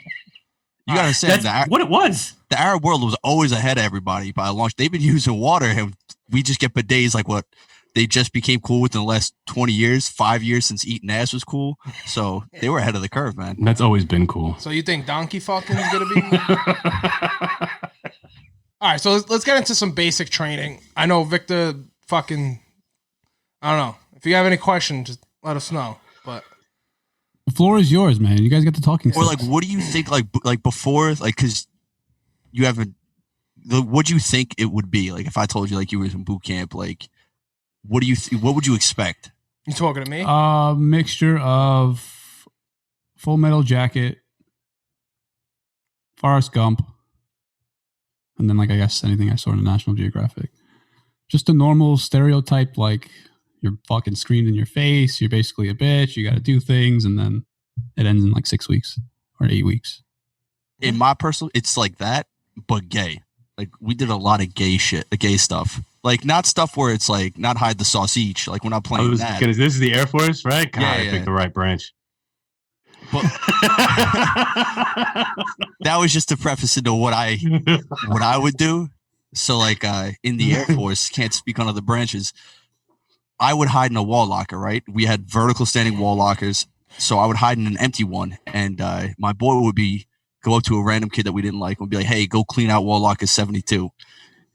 You gotta understand that what it was. The Arab world was always ahead of everybody by a long. They've been using water, and we just get bidets like what they just became cool within the last 20 years, 5 years since eating ass was cool. So they were ahead of the curve, man. That's always been cool. So you think donkey fucking is gonna be? All right, so let's get into some basic training. I know Victor fucking. I don't know. If you have any questions, just let us know. But the floor is yours, man. You guys get the talking. Or like, what do you think? Like before, like, because you haven't. What do you think it would be like if I told you like you were in boot camp? Like, what do you? What would you expect? You talking to me? Mixture of Full Metal Jacket, Forrest Gump, and then like I guess anything I saw in National Geographic. Just a normal stereotype, like you're fucking screamed in your face. You're basically a bitch. You got to do things, and then it ends in like 6 weeks or 8 weeks. In my personal, it's like that, but gay. Like we did a lot of gay shit, the gay stuff. Like not stuff where it's like not hide the sausage. Like we're not playing that. Because this is the Air Force, right? God, yeah, I picked the right branch. But that was just to preface into what I would do. So like in the Air Force, can't speak on other branches. I would hide in a wall locker, right? We had vertical standing wall lockers. So I would hide in an empty one. And my boy would go up to a random kid that we didn't like and be like, hey, go clean out wall locker 72.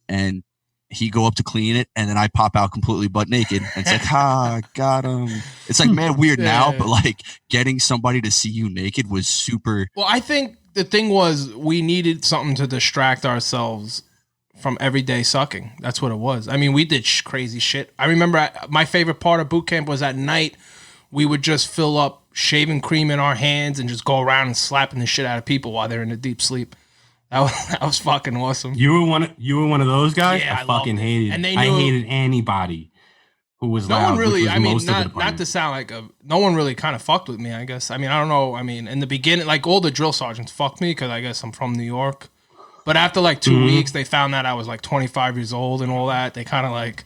And he'd go up to clean it. And then I pop out completely butt naked. And it's like, got him. It's like, man, weird now. But like getting somebody to see you naked was super. Well, I think the thing was we needed something to distract ourselves from everyday sucking. That's what it was. I mean, we did crazy shit. I remember my favorite part of boot camp was at night, we would just fill up shaving cream in our hands and just go around and slapping the shit out of people while they're in a deep sleep. That was fucking awesome. You were one of those guys? Yeah, I fucking hated. And I hated anybody who was no loud. one really. Which was I mean, most of the not to sound like no one really kind of fucked with me. I guess. I mean, I don't know. I mean, in the beginning, like all the drill sergeants fucked me because I guess I'm from New York. But after like 2 weeks, they found that I was like 25 years old and all that. They kind of like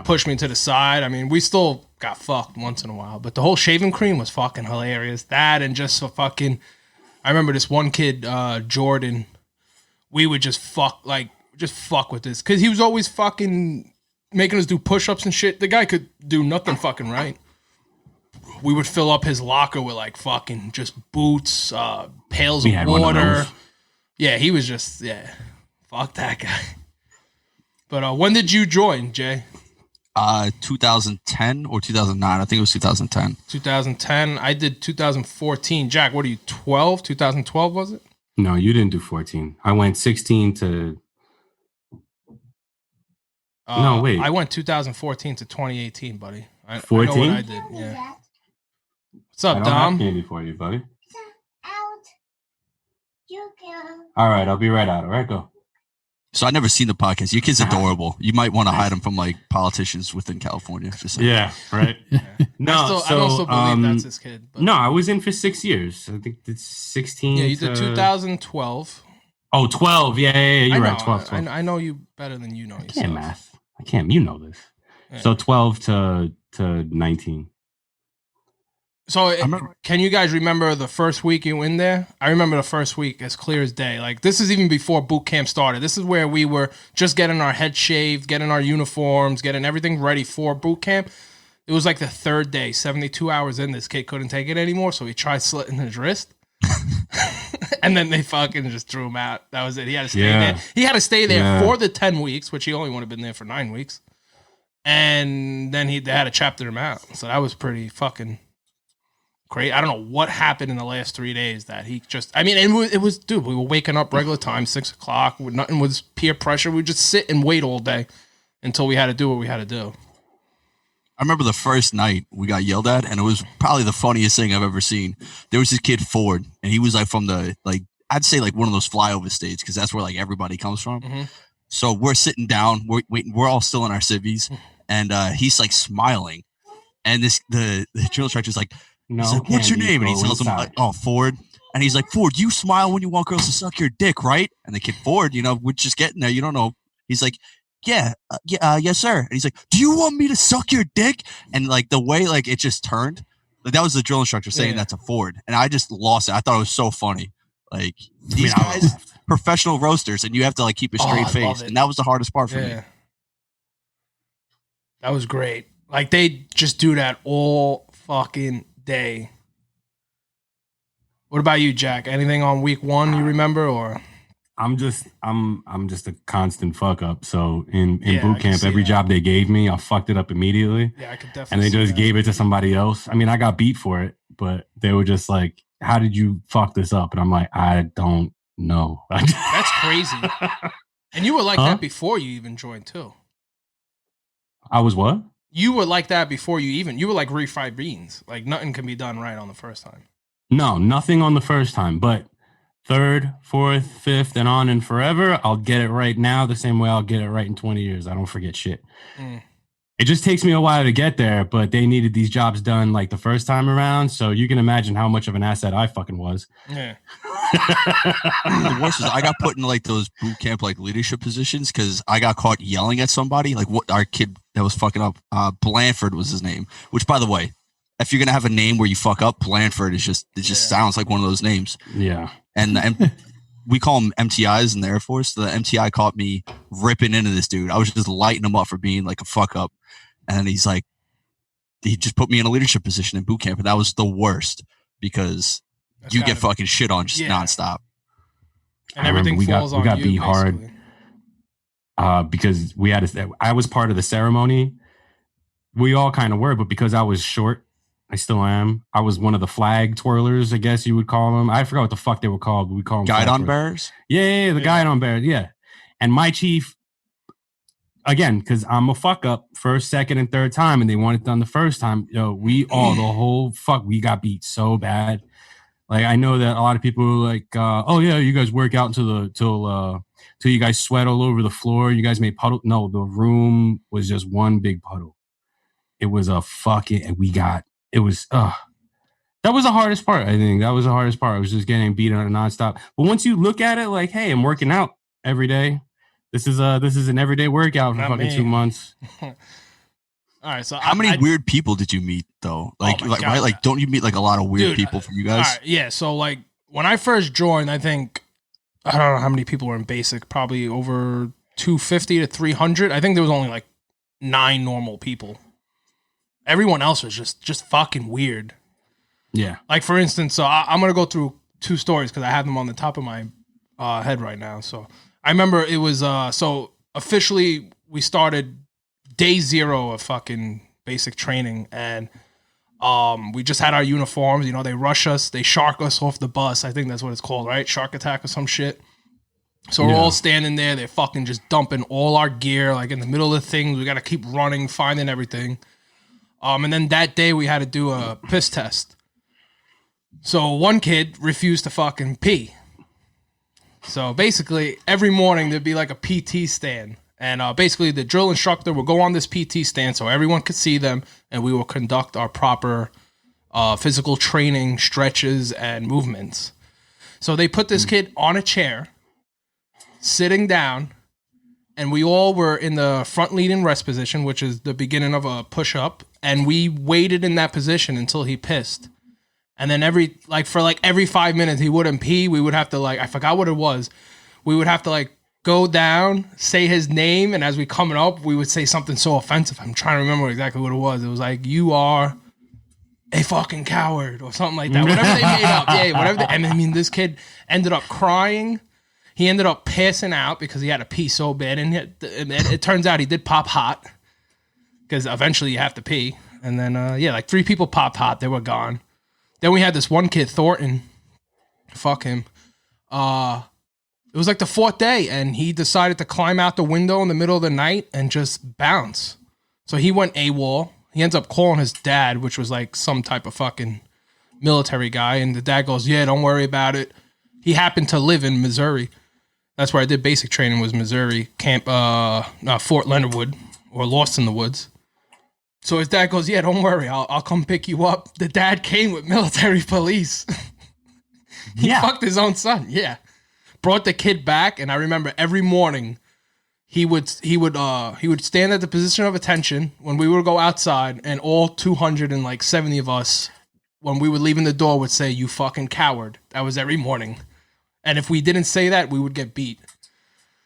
pushed me to the side. I mean, we still got fucked once in a while, but the whole shaving cream was fucking hilarious. That and just so fucking. I remember this one kid, Jordan. We would just fuck with this because he was always fucking making us do push-ups and shit. The guy could do nothing fucking right. We would fill up his locker with like fucking just boots, pails of water. Yeah, he was just fuck that guy. But when did you join, Jay? 2010 or 2009. I think it was 2010. 2010. I did 2014. Jack, what are you, 12? 2012 was it? No, you didn't do 14. I went 16 to... no, wait. I went 2014 to 2018, buddy. 14? I know what I did, yeah. What's up, I don't Dom? have candy for you, buddy. All right, I'll be right out. All right, go. So I never seen the podcast. Your kid's adorable. You might want to hide him from like politicians within California. Just saying. Yeah, right. No, I don't still believe that's his kid. But. No, I was in for 6 years. I think it's 16. Yeah, you did 2012. Oh, 12. Yeah, you're right. 12. I know you better than you know yourself. I can't math. I can't. You know this. Yeah. So 12 to 19. So can you guys remember the first week you were in there? I remember the first week as clear as day. Like this is even before boot camp started. This is where we were just getting our head shaved, getting our uniforms, getting everything ready for boot camp. It was like the third day, 72 hours in. This kid couldn't take it anymore, so he tried slitting his wrist. And then they fucking just threw him out. That was it. He had to stay there. He had to stay there for the 10 weeks, which he only would have been there for 9 weeks. And then they had to chapter him out. So that was pretty fucking great. I don't know what happened in the last 3 days that he just. I mean, it was dude. We were waking up regular time, 6 o'clock. Nothing was peer pressure. We would just sit and wait all day until we had to do what we had to do. I remember the first night we got yelled at, and it was probably the funniest thing I've ever seen. There was this kid Ford, and he was like from the I'd say like one of those flyover states because that's where like everybody comes from. Mm-hmm. So we're sitting down, we're waiting, we're all still in our civvies, and he's like smiling, and the drill instructor's like. He's like, what's your name? And he tells him, like, oh, Ford. And he's like, Ford, you smile when you want girls to suck your dick, right? And the kid, Ford, we're just getting there. You don't know. He's like, yes, sir. And he's like, do you want me to suck your dick? And like the way like it just turned, like that was the drill instructor saying that to Ford. And I just lost it. I thought it was so funny. Like these guys, professional roasters, and you have to like keep a straight face. And that was the hardest part for me. That was great. Like they just do that all fucking day. What about you, Jack? Anything on week 1 you remember, or? I'm just a constant fuck up. So in boot camp, every job they gave me, I fucked it up immediately. Yeah, I could definitely. And they just gave it to somebody else. I mean, I got beat for it, but they were just like, "How did you fuck this up?" And I'm like, "I don't know." That's crazy. And you were like that before you even joined too. I was what? You were like that before you were like refried beans. Like nothing can be done right on the first time. No, nothing on the first time, but 3rd, 4th, 5th, and on and forever, I'll get it right now the same way I'll get it right in 20 years. I don't forget shit. It just takes me a while to get there, but they needed these jobs done like the first time around. So you can imagine how much of an asset I fucking was. Yeah. The worst is I got put in like those boot camp like leadership positions because I got caught yelling at somebody. Like what our kid that was fucking up, Blanford was his name. Which, by the way, if you're gonna have a name where you fuck up, Blanford is just sounds like one of those names. Yeah. And we call them MTIs in the Air Force. The MTI caught me ripping into this dude. I was just lighting him up for being like a fuck up. And he's like, he just put me in a leadership position in boot camp. And that was the worst because you get fucking shit on just nonstop. And everything falls on you. We got beat hard because I was part of the ceremony. We all kind of were, but because I was short, I still am. I was one of the flag twirlers, I guess you would call them. I forgot what the fuck they were called, but we call them guidon bearers. Yeah, the guidon bearers. Yeah, and my chief, again, because I'm a fuck up first, second, and third time, and they want it done the first time. We got beat so bad. Like I know that a lot of people were like, "Oh yeah, you guys work out till you guys sweat all over the floor. You guys made puddle." No, the room was just one big puddle. it was a fucking, it was, that was the hardest part. I think that was the hardest part. I was just getting beat on nonstop. But once you look at it like, hey, I'm working out every day. This is an everyday workout for Not fucking me. 2 months. All right. So how many weird people did you meet though? Like, God. right? Like, don't you meet like a lot of weird people from you guys? All right, yeah. So like when I first joined, I think I don't know how many people were in basic. Probably over 250 to 300. I think there was only like 9 normal people. Everyone else was just fucking weird. Yeah. Like for instance, so I'm gonna go through 2 stories because I have them on the top of my head right now. So I remember it was so officially we started day 0 of fucking basic training, and we just had our uniforms. You know, they rush us, they shark us off the bus. I think that's what it's called, right? Shark attack or some shit. So we're all standing there. They're fucking just dumping all our gear like in the middle of the things. We got to keep running, finding everything. And then that day we had to do a piss test. So one kid refused to fucking pee. So basically, every morning there'd be like a PT stand. And basically, the drill instructor would go on this PT stand so everyone could see them, and we will conduct our proper physical training, stretches, and movements. So they put this kid on a chair, sitting down, and we all were in the front lead and rest position, which is the beginning of a push-up, and we waited in that position until he pissed. And then every 5 minutes he wouldn't pee. We would have to I forgot what it was. We would have to go down, say his name, and as we coming up, we would say something so offensive. I'm trying to remember exactly what it was. It was like, you are a fucking coward or something like that. Whatever they made up. Yeah, whatever. And I mean, this kid ended up crying. He ended up passing out because he had to pee so bad. And it turns out he did pop hot because eventually you have to pee. And then, 3 people popped hot. They were gone. Then we had this one kid, Thornton. Fuck him. It was like the 4th day, and he decided to climb out the window in the middle of the night and just bounce. So he went AWOL. He ends up calling his dad, which was like some type of fucking military guy. And the dad goes, yeah, don't worry about it. He happened to live in Missouri. That's where I did basic training, was Missouri, Fort Leonard Wood, or Lost in the Woods. So his dad goes, yeah, don't worry. I'll come pick you up. The dad came with military police. He fucked his own son. Yeah. Brought the kid back. And I remember every morning he would stand at the position of attention when we would go outside, and all 270 of us, when we were leaving the door, would say, you fucking coward. That was every morning. And if we didn't say that, we would get beat.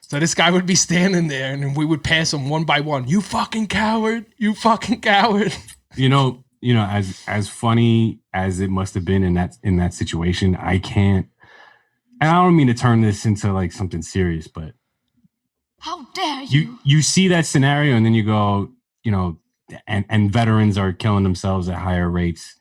So this guy would be standing there, and we would pass him one by one. You fucking coward! You fucking coward! You know, as funny as it must have been in that situation, I can't. And I don't mean to turn this into like something serious, but how dare you? You see that scenario, and then you go, and veterans are killing themselves at higher rates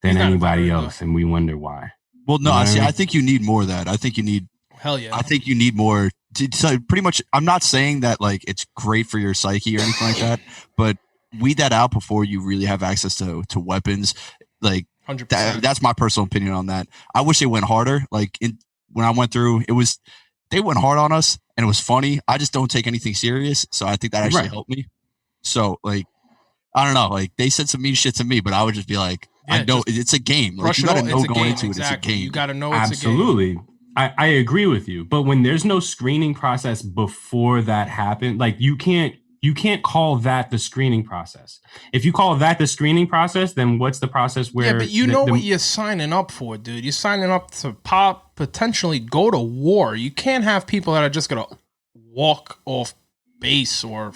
than anybody else, and we wonder why. Well, no, I think you need more of that. I think you need. Hell yeah. I think you need more. So pretty much, I'm not saying that like it's great for your psyche or anything like that, but weed that out before you really have access to weapons. Like 100%. That's my personal opinion on that. I wish they went harder. Like when I went through, they went hard on us and it was funny. I just don't take anything serious, so I think that actually helped me. So like, I don't know. Like they said some mean shit to me, but I would just be like, I know it's a game. Like you got to know going into it, it's a game. You got to know it's Absolutely. a game. I agree with you, but when there's no screening process before that happened, like you can't call that the screening process. If you call that the screening process, then what's the process where? Yeah, but you know what you're signing up for, dude. You're signing up to potentially go to war. You can't have people that are just gonna walk off base or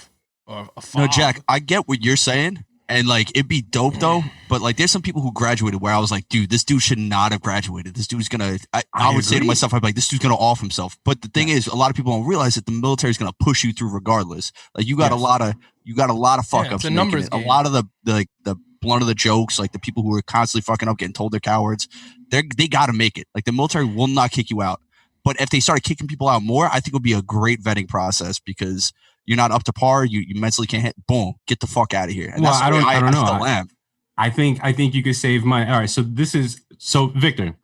a fob. No, Jack, I get what you're saying. And like it'd be dope though, but like there's some people who graduated where I was like, dude, this dude should not have graduated. This dude's gonna. I would say to myself, I'd be like, this dude's gonna off himself. But the thing is, a lot of people don't realize that the military is gonna push you through regardless. Like you got a lot of fuck ups. It's a numbers game. A lot of the blunt of the jokes, like the people who are constantly fucking up, getting told they're cowards, they got to make it. Like the military will not kick you out. But if they started kicking people out more, I think it would be a great vetting process because you're not up to par. You mentally can't hit. Boom, get the fuck out of here. And well, that's I don't know. Still am. I think you could save my. All right, so Victor,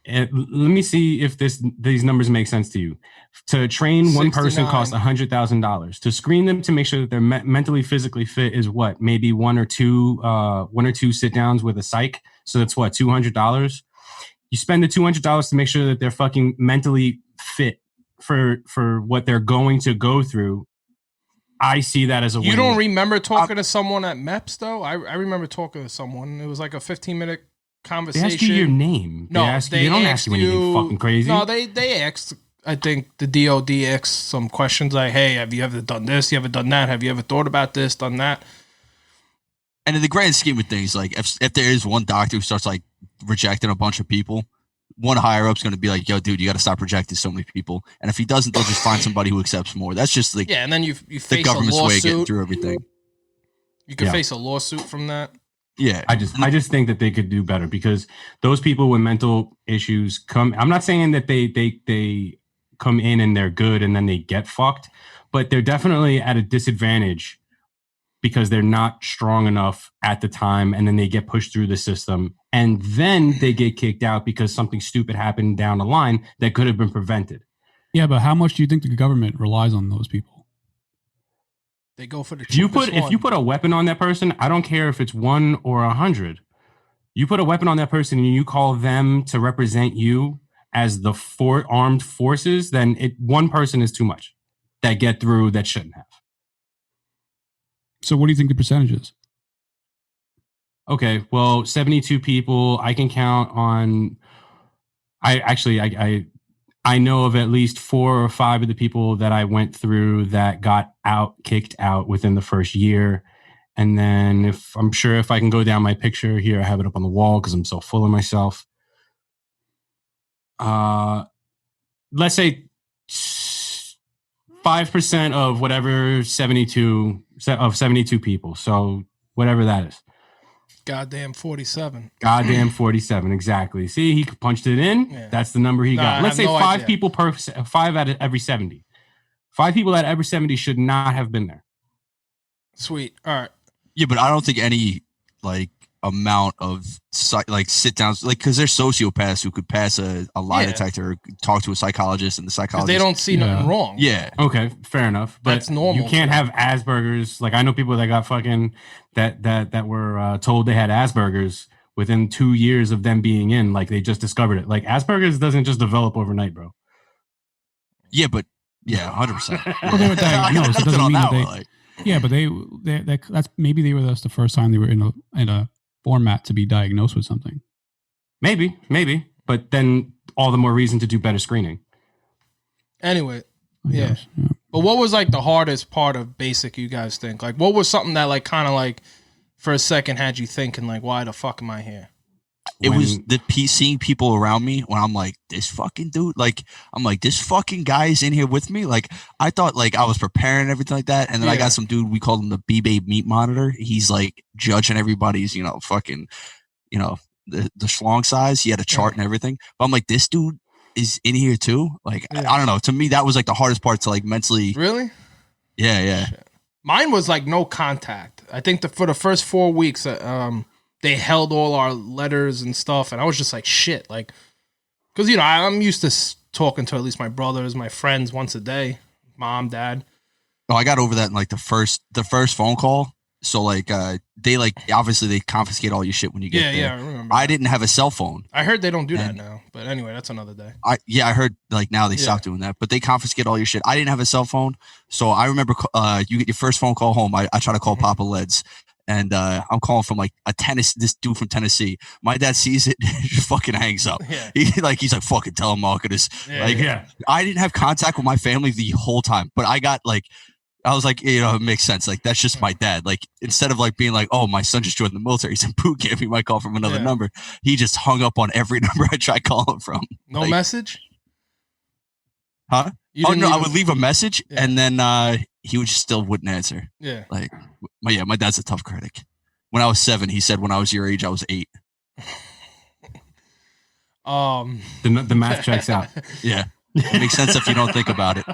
let me see if these numbers make sense to you. To train one person costs $100,000. To screen them to make sure that they're mentally, physically fit is what? Maybe one or two sit downs with a psych. So that's what, $200. You spend the $200 to make sure that they're fucking mentally fit for what they're going to go through. I see that as a win. You don't remember talking to someone at MEPS though? I remember talking to someone. It was like a 15-minute conversation. They ask you your name. No, they don't ask you anything fucking crazy. No, they asked. I think the DOD asked some questions like, "Hey, have you ever done this? You ever done that? Have you ever thought about this? Done that?" And in the grand scheme of things, like if there is one doctor who starts like rejecting a bunch of people, one higher up's going to be like, "Yo, dude, you got to stop rejecting so many people." And if he doesn't, they'll just find somebody who accepts more. That's just like and then you face the government's a lawsuit. way of getting through everything. You could face a lawsuit from that. Yeah, I just think that they could do better because those people with mental issues come. I'm not saying that they come in and they're good and then they get fucked, but they're definitely at a disadvantage because they're not strong enough at the time, and then they get pushed through the system, and then they get kicked out because something stupid happened down the line that could have been prevented. Yeah, but how much do you think the government relies on those people? They go for the if you put a weapon on that person, I don't care if it's 1 or 100. You put a weapon on that person and you call them to represent you as the armed forces, then one person is too much that get through that shouldn't have. So what do you think the percentage is? Okay, well, 72 people. I can count on. I know of at least 4 or 5 of the people that I went through that got kicked out within the first year. And then if I can go down my picture here, I have it up on the wall because I'm so full of myself. Let's say 5% of whatever 72 people. So whatever that is. Goddamn 47. Goddamn 47, exactly. See, he punched it in. Yeah. That's the number he got. Let's say 5 people 5 out of every 70. 5 people out of every 70 should not have been there. Sweet. All right. Yeah, but I don't think any like amount of like sit downs, like because there's sociopaths who could pass a lie detector or talk to a psychologist, and the psychologist they don't see nothing wrong. Yeah. Okay, fair enough. But that's normal. You can't have Asperger's. Like I know people that got fucking that were told they had Asperger's within 2 years of them being in. Like they just discovered it. Like Asperger's doesn't just develop overnight, bro. Yeah, but 100%. Well, they were diagnosed. It doesn't mean that they. Yeah, but that's maybe that's the first time they were in a format to be diagnosed with something. Maybe, but then all the more reason to do better screening. Anyway, yeah. But what was like the hardest part of basic, you guys think? Like what was something that like kind of like for a second had you thinking like, why the fuck am I here? It was seeing people around me when I'm like, this fucking dude, like, I'm like, this fucking guy is in here with me. Like, I thought like I was preparing and everything like that. And then I got some dude, we called him the B-Babe Meat Monitor. He's like judging everybody's, fucking, the schlong size. He had a chart and everything. But I'm like, this dude is in here too. Like, I don't know. To me, that was like the hardest part to like mentally. Really? Yeah. Shit. Mine was like no contact. I think for the first 4 weeks, they held all our letters and stuff, and I was just like, shit, like, because I'm used to talking to at least my brothers, my friends once a day, mom, dad. Oh, I got over that in like the first phone call. So like they like obviously they confiscate all your shit when you get there. Yeah, I remember. I didn't have a cell phone. I heard they don't do that now, but anyway, that's another day. I heard like now they stopped doing that, but they confiscate all your shit. I didn't have a cell phone, so I remember you get your first phone call home. I try to call Papa Leds. And I'm calling from like this dude from Tennessee. My dad sees it, just fucking hangs up. Yeah. He's like, fucking telemarketers. I didn't have contact with my family the whole time, but I was like, it makes sense. Like that's just my dad. Like instead of like being like, oh, my son just joined the military, he's in boot camp, he might call from another number. He just hung up on every number I tried calling from. No message? Huh? I would leave a message and then he would just still wouldn't answer. Yeah. Like, my dad's a tough critic. When I was 7, he said when I was your age, I was 8. The math checks out. Yeah. It makes sense if you don't think about it.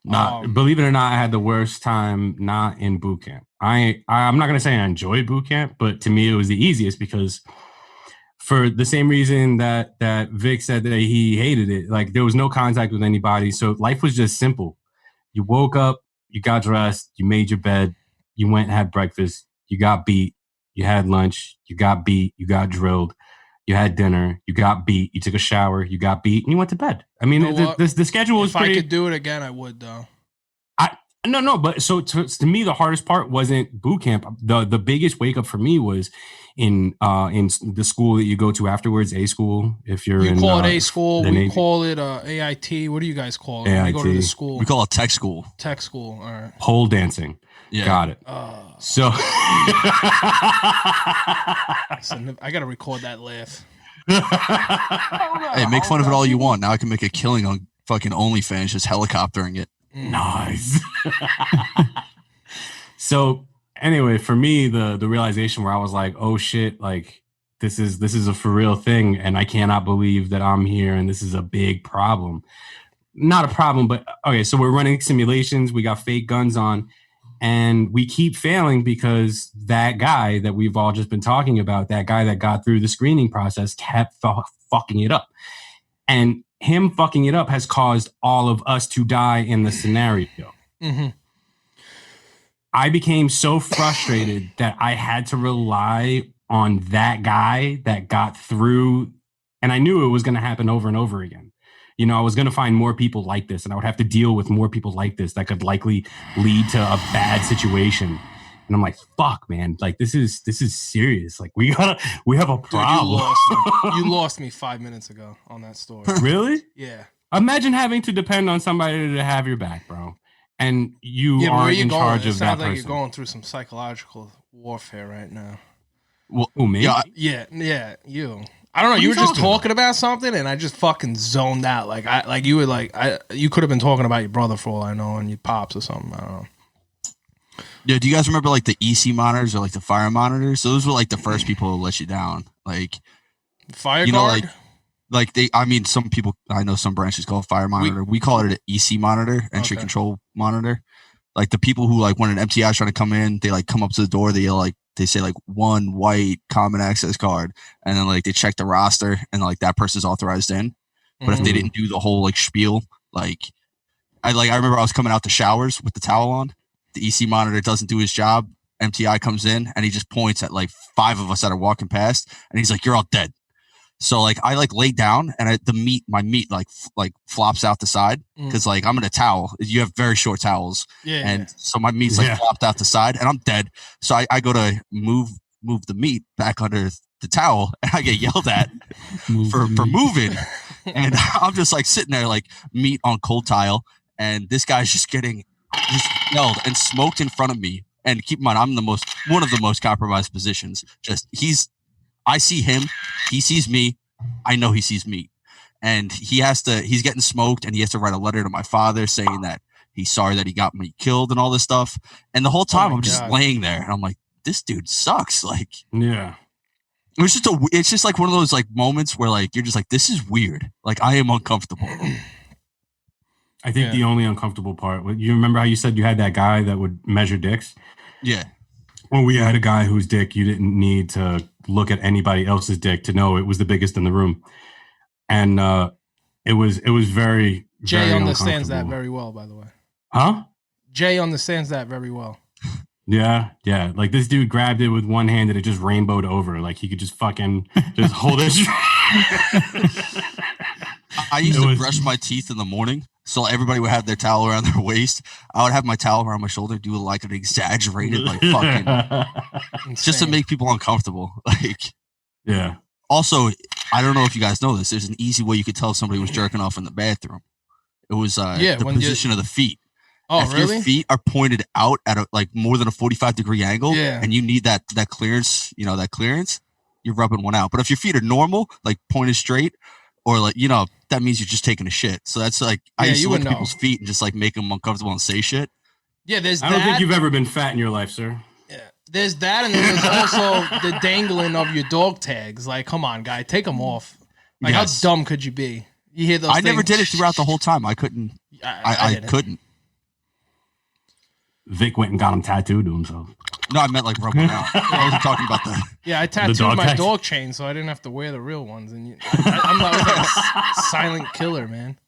Yeah. Believe it or not, I had the worst time not in boot camp. I'm not going to say I enjoyed boot camp, but to me, it was the easiest because for the same reason that Vic said that he hated it. Like there was no contact with anybody. So life was just simple. You woke up, you got dressed, you made your bed, you went and had breakfast, you got beat, you had lunch, you got beat, you got drilled, you had dinner, you got beat, you took a shower, you got beat, and you went to bed. I mean, the schedule was pretty... If I could do it again, I would, though. No, but so to me, the hardest part wasn't boot camp. The biggest wake up for me was in the school that you go to afterwards, A school. If you call it A school, we call it AIT. What do you guys call it? AIT. When I go to the school, we call it tech school. Tech school. All right. Pole dancing. Yeah, got it. So I gotta record that laugh. Hey, make fun of it all you want. Now I can make a killing on fucking OnlyFans just helicoptering it. Nice. So anyway, for me, the realization where I was like, oh shit, like this is a for real thing, and I cannot believe that I'm here, and this is a big problem. Not a problem, but okay, so we're running simulations, we got fake guns on, and we keep failing because that guy that we've all just been talking about, that guy that got through the screening process, kept fucking it up. And him fucking it up has caused all of us to die in the scenario. Mm-hmm. I became so frustrated that I had to rely on that guy that got through, and I knew it was going to happen over and over again. You know, I was going to find more people like this, and I would have to deal with more people like this that could likely lead to a bad situation. And I'm like, fuck, man, like this is serious. Like we have a problem. Dude, you lost me 5 minutes ago on that story. Really? Yeah. Imagine having to depend on somebody to have your back, bro. And you aren't in charge of that person. It sounds like you're going through some psychological warfare right now. Well, maybe. Yeah, you. I don't know. You were just talking about something, and I just fucking zoned out. You could have been talking about your brother for all I know, and your pops or something. I don't know. Yeah, do you guys remember like the EC monitors or like the fire monitors? So those were like the first people to let you down. Like fire guard? Some people, I know some branches call it fire monitor. We call it an EC monitor, entry control monitor. Like the people who like when an MTI is trying to come in, they like come up to the door, they say like one white common access card, and then like they check the roster and like that person's authorized in. But if they didn't do the whole like spiel, I remember I was coming out the showers with the towel on. The EC monitor doesn't do his job. MTI comes in and he just points at like 5 of us that are walking past, and he's like, "You're all dead." So like I like lay down, and my meat like flops out the side because like I'm in a towel. You have very short towels, so my meat's like flopped out the side, and I'm dead. So I go to move the meat back under the towel, and I get yelled at for moving, and I'm just like sitting there like meat on cold tile, and this guy's just getting yelled and smoked in front of me. And keep in mind, I'm one of the most compromised positions. I see him, he sees me, I know he sees me. And he's getting smoked, and he has to write a letter to my father saying that he's sorry that he got me killed and all this stuff. And the whole time I'm just laying there, and I'm like, this dude sucks. Like, yeah. It's just like one of those like moments where like you're just like, this is weird. Like I am uncomfortable. I think the only uncomfortable part, you remember how you said you had that guy that would measure dicks? Yeah. Well, we had a guy whose dick you didn't need to look at anybody else's dick to know it was the biggest in the room. And it was very, Jay very understands that very well, by the way. Huh? Jay understands that very well. Yeah. Like this dude grabbed it with one hand and it just rainbowed over. Like he could just fucking just hold it. I used to brush my teeth in the morning, so everybody would have their towel around their waist. I would have my towel around my shoulder, do like an exaggerated, like fucking, just to make people uncomfortable. Like, yeah. Also, I don't know if you guys know this. There's an easy way you could tell if somebody was jerking off in the bathroom. It was the position of the feet. Oh, if really? your feet are pointed out at more than a 45-degree angle, and you need that clearance, that clearance, you're rubbing one out. But if your feet are normal, like pointed straight, or like, that means you're just taking a shit. So that's like, I used to look at people's feet and just like make them uncomfortable and say shit. Yeah, I don't think you've ever been fat in your life, sir. Yeah, there's that, and then there's also the dangling of your dog tags. Like, come on, guy, take them off. Like, how dumb could you be? You hear those things? Never did it throughout the whole time. I couldn't. I couldn't. Vic went and got him tattooed to himself. No, I meant like rub one out. I wasn't talking about that. Yeah, I tattooed my dog chain so I didn't have to wear the real ones. And I'm like a silent killer, man.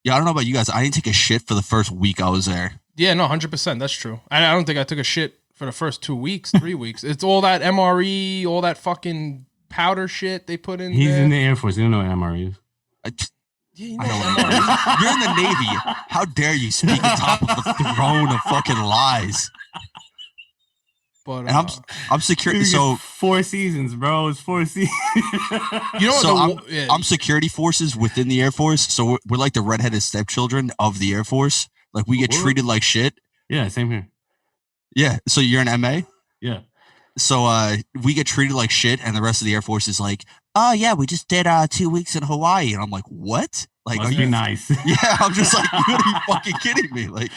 Yeah, I don't know about you guys. I didn't take a shit for the first week I was there. Yeah, no, 100%. That's true. I don't think I took a shit for the first 2 weeks, 3 weeks. It's all that MRE, all that fucking powder shit they put in. He's in the Air Force. You don't know what MRE is. Yeah, you I know what MRE is. You're in the Navy. How dare you speak atop of the throne of fucking lies? But and I'm security. So 4 seasons, bro. It's 4 seasons. You know what? So I'm security forces within the Air Force. So we're like the redheaded stepchildren of the Air Force. Like we get treated like shit. Yeah, same here. Yeah. So you're an MA. Yeah. So we get treated like shit, and the rest of the Air Force is like, oh yeah, we just did 2 weeks in Hawaii, and I'm like, what? Like, Must be nice. Yeah, I'm just like, you gotta be fucking kidding me. Like,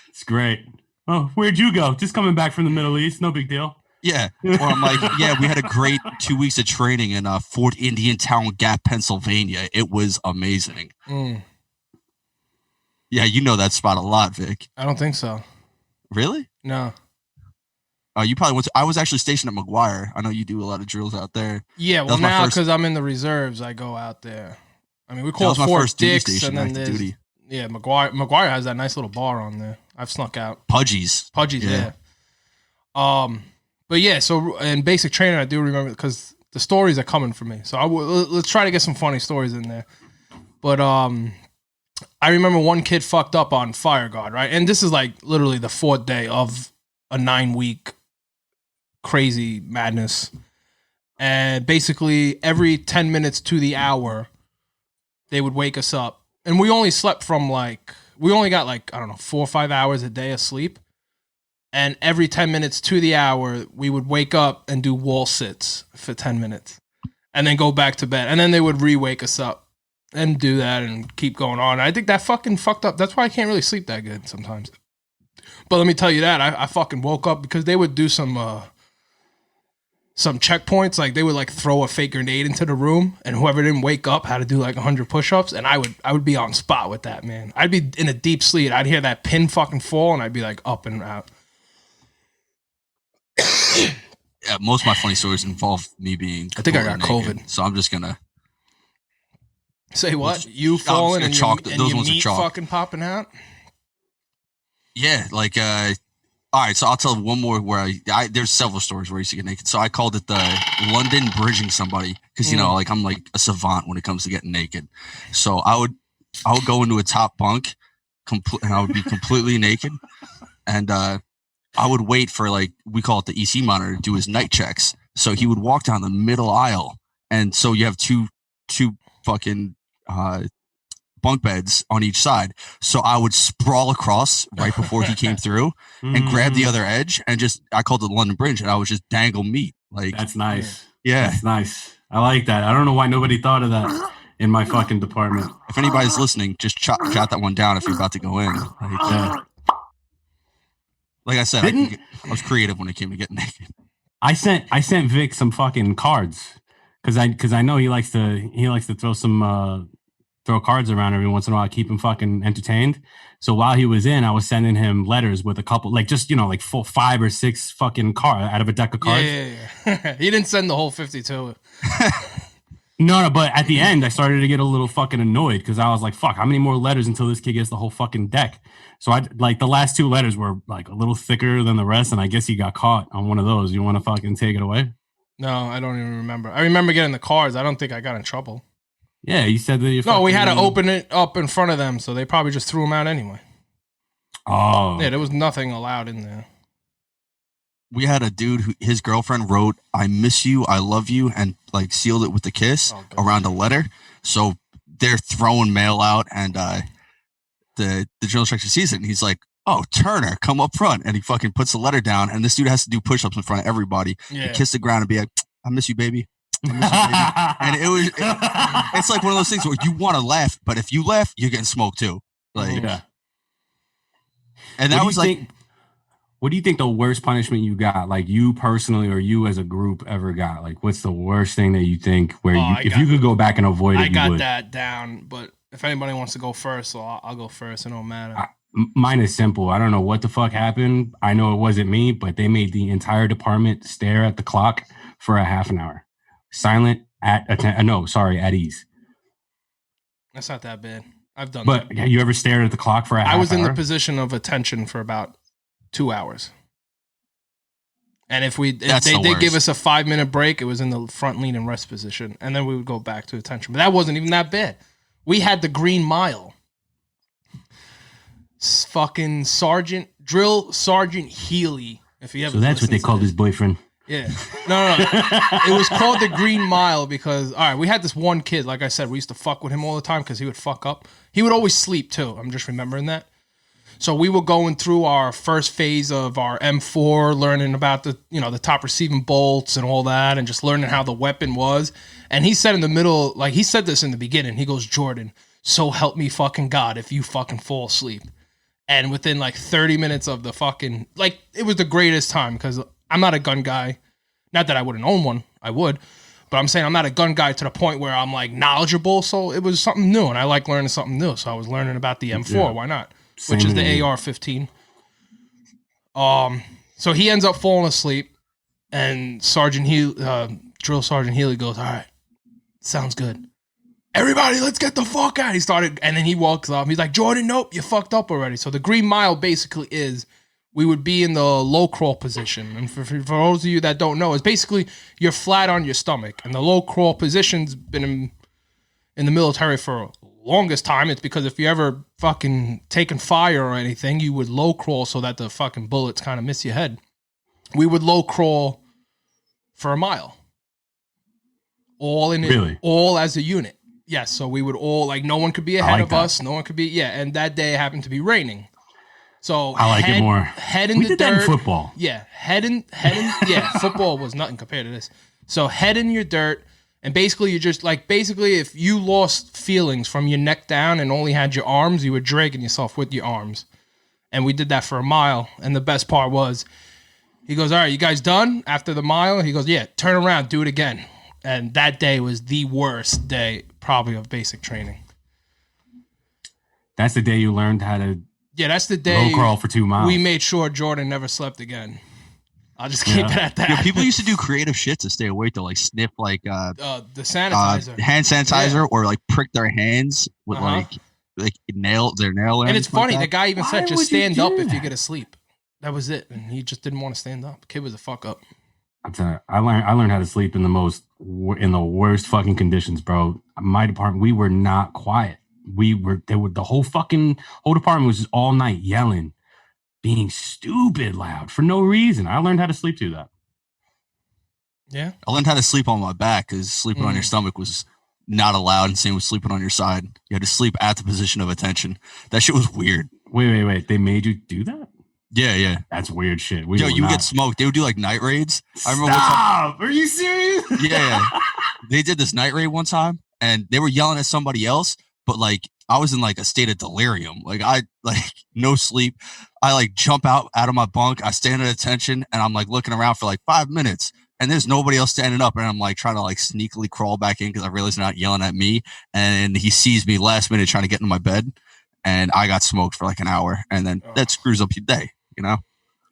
it's great. Oh, where'd you go? Just coming back from the Middle East. No big deal. Yeah. Or I'm like, yeah, we had a great 2 weeks of training in Fort Indian Town Gap, Pennsylvania. It was amazing. Yeah, you know that spot a lot, Vic. I don't think so. Really? No. You probably went to, I was actually stationed at McGuire. I know you do a lot of drills out there. Yeah, well now because I'm in the reserves, I go out there. I mean, we call it Fort Dix, and then there's duty. Yeah, McGuire has that nice little bar on there. I've snuck out. Pudgy's, yeah. But yeah, so in basic training, I do remember because the stories are coming for me. So let's try to get some funny stories in there. But I remember one kid fucked up on fire guard, right? And this is like literally the 4th day of a 9-week crazy madness. And basically every 10 minutes to the hour, they would wake us up. And we only slept from we only got 4 or 5 hours a day of sleep. And every 10 minutes to the hour, we would wake up and do wall sits for 10 minutes and then go back to bed. And then they would re-wake us up and do that and keep going on. I think that fucking fucked up. That's why I can't really sleep that good sometimes. But let me tell you that I fucking woke up because they would do some checkpoints. Like they would throw a fake grenade into the room, and whoever didn't wake up had to do 100 push-ups. And I would be on spot with that, man. I'd be in a deep sleep. I'd hear that pin fucking fall, and I'd be up and out. Yeah, most of my funny stories involve me being. I think I got COVID, so I'm just gonna say what you falling and your meat fucking popping out. Yeah, all right. So I'll tell one more where there's several stories where I used to get naked. So I called it the London bridging somebody because I'm like a savant when it comes to getting naked. So I would go into a top bunk, and I would be completely naked, and I would wait for we call it the EC monitor to do his night checks. So he would walk down the middle aisle, and so you have two fucking bunk beds on each side. So I would sprawl across right before he came through and grab the other edge and I called it the London Bridge, and I would just dangle meat. That's nice. Yeah, that's nice. I like that. I don't know why nobody thought of that in my fucking department. If anybody's listening, just jot that one down if you're about to go in. Like I said, I was creative when it came to getting naked. I sent Vic some fucking cards because I know he likes to throw cards around every once in a while, keep him fucking entertained. So while he was in, I was sending him letters with a couple 5 or 6 fucking cards out of a deck of cards. Yeah. He didn't send the whole 52. No, but at the end, I started to get a little fucking annoyed because I was like, fuck, how many more letters until this kid gets the whole fucking deck? So the last 2 letters were a little thicker than the rest, and I guess he got caught on one of those. You want to fucking take it away? No, I don't even remember. I remember getting the cards. I don't think I got in trouble. Yeah, you said that No, we had to open it up in front of them, so they probably just threw them out anyway. Oh. Yeah, there was nothing allowed in there. We had a dude who his girlfriend wrote, "I miss you, I love you," and sealed it with a kiss around a letter. So they're throwing mail out, and the drill instructor sees it, and he's like, "Oh, Turner, come up front," and he fucking puts the letter down, and this dude has to do push-ups in front of everybody, and kiss the ground and be like, "I miss you, baby." And it's like one of those things where you want to laugh, but if you laugh, you're getting smoked too. And that was what do you think the worst punishment you got, you personally or you as a group ever got? What's the worst thing that you think where if you could go back and avoid it, I got that down, but if anybody wants to go first, so I'll go first. It don't matter. Mine is simple. I don't know what the fuck happened. I know it wasn't me, but they made the entire department stare at the clock for a half an hour. Silent at ease. That's not that bad. I've done but that. But you ever stared at the clock for a half hour? I was in the position of attention for about 2 hours. And if they did give us a 5-minute break, it was in the front lean and rest position. And then we would go back to attention. But that wasn't even that bad. We had the Green Mile. Fucking Drill Sergeant Healy. If you ever So that's what they called his boyfriend. Yeah. No. It was called the Green Mile because, all right, we had this one kid, like I said, we used to fuck with him all the time because he would fuck up. He would always sleep too. I'm just remembering that. So we were going through our first phase of our M4, learning about the top receiving bolts and all that, and just learning how the weapon was. And he said in the middle, like he said this in the beginning, he goes, Jordan, so help me fucking God if you fucking fall asleep. And within like 30 minutes of the fucking, like it was the greatest time because I'm not a gun guy. Not that I wouldn't own one, I would. But I'm saying I'm not a gun guy to the point where I'm like knowledgeable. So it was something new and I like learning something new. So I was learning about the M4. Yeah. Why not? Which is the AR-15. So he ends up falling asleep, and Drill Sergeant Healy goes, "All right, sounds good. Everybody, let's get the fuck out." He started, and then he walks up. He's like, "Jordan, nope, you fucked up already." So the Green Mile basically is we would be in the low crawl position, and for those of you that don't know, it's basically you're flat on your stomach, and the low crawl position's been in the military for longest time. It's because if you ever fucking taken fire or anything, you would low crawl so that the fucking bullets kind of miss your head. We would low crawl for a mile. All in it, really? All as a unit. Yes, so we would all, like, no one could be ahead of us, no one could be, and that day happened to be raining. So I like it more. Head in the dirt. That in football. Yeah, head in, football was nothing compared to this. So head in your dirt. And basically, you just, like, if you lost feelings from your neck down and only had your arms, you were dragging yourself with your arms. And we did that for a mile. And the best part was, he goes, "All right, you guys done after the mile?" He goes, "Yeah, turn around, do it again." And that day was the worst day, probably, of basic training. That's the day you learned how to that's the day low crawl for 2 miles. We made sure Jordan never slept again. I'll just keep it at that. Yeah, people used to do creative shit to stay awake to, like sniff like the sanitizer, hand sanitizer, or like prick their hands with like their nail. And it's funny, the guy even said, "Just stand up if you get asleep." That was it, and he just didn't want to stand up. Kid was a fuck up. I'm telling you, I learned how to sleep in the worst fucking conditions, bro. My department, we were not quiet. The whole department was just all night yelling, being stupid loud for no reason. I learned how to sleep through that. Yeah. I learned how to sleep on my back because sleeping on your stomach was not allowed, and same with sleeping on your side. You had to sleep at the position of attention. That shit was weird. Wait. They made you do that? Yeah. That's weird shit. You would get smoked. They would do like night raids. I remember Stop! Are you serious? Yeah. They did this night raid one time, and they were yelling at somebody else, but like I was in like a state of delirium. Like no sleep. I like jump out of my bunk. I stand at attention, and I'm like looking around for like 5 minutes, and there's nobody else standing up, and I'm like trying to like sneakily crawl back in because I realize they're not yelling at me. And he sees me last minute trying to get into my bed, and I got smoked for like an hour, and then that screws up your day, you know?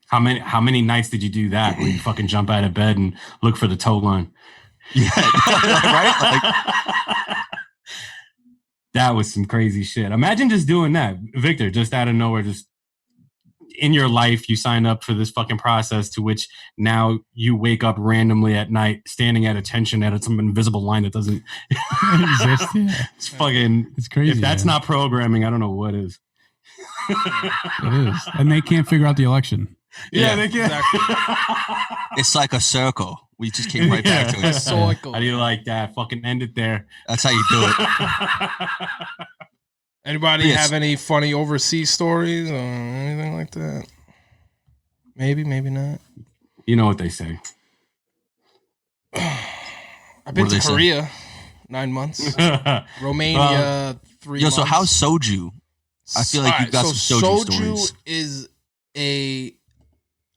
How many nights did you do that where you fucking jump out of bed and look for the tow line? Yeah, right. That was some crazy shit. Imagine just doing that, Victor, just out of nowhere, just in your life, you sign up for this fucking process to which now you wake up randomly at night, standing at attention at some invisible line that doesn't exist. Yeah. It's crazy. If that's not programming, I don't know what is. It is. And they can't figure out the election. Yeah, they can't. Exactly. It's like a circle. We just came right back to it. Circle. How do you like that? Fucking end it there. That's how you do it. Anybody have any funny overseas stories or anything like that? Maybe not. You know what they say. I've been to Korea 9 months. Romania 3 months. So how's soju? I feel like you've got some soju stories. Is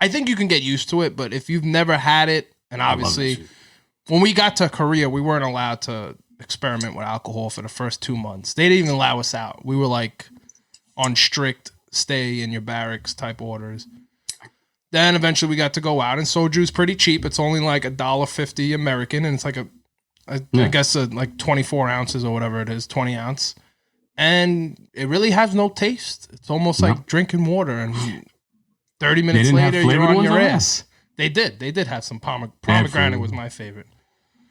I think you can get used to it, but if you've never had it, and obviously when we got to Korea, we weren't allowed to experiment with alcohol for the first 2 months. They didn't even allow us out. We were like on strict stay in your barracks type orders. Then eventually we got to go out, and soju's pretty cheap. It's only like $1.50 American, and it's like I guess like 24 ounces or whatever it is, 20 ounce. And it really has no taste. It's almost like drinking water, and 30 minutes later you're on your ass. They did have some pomegranate was my favorite.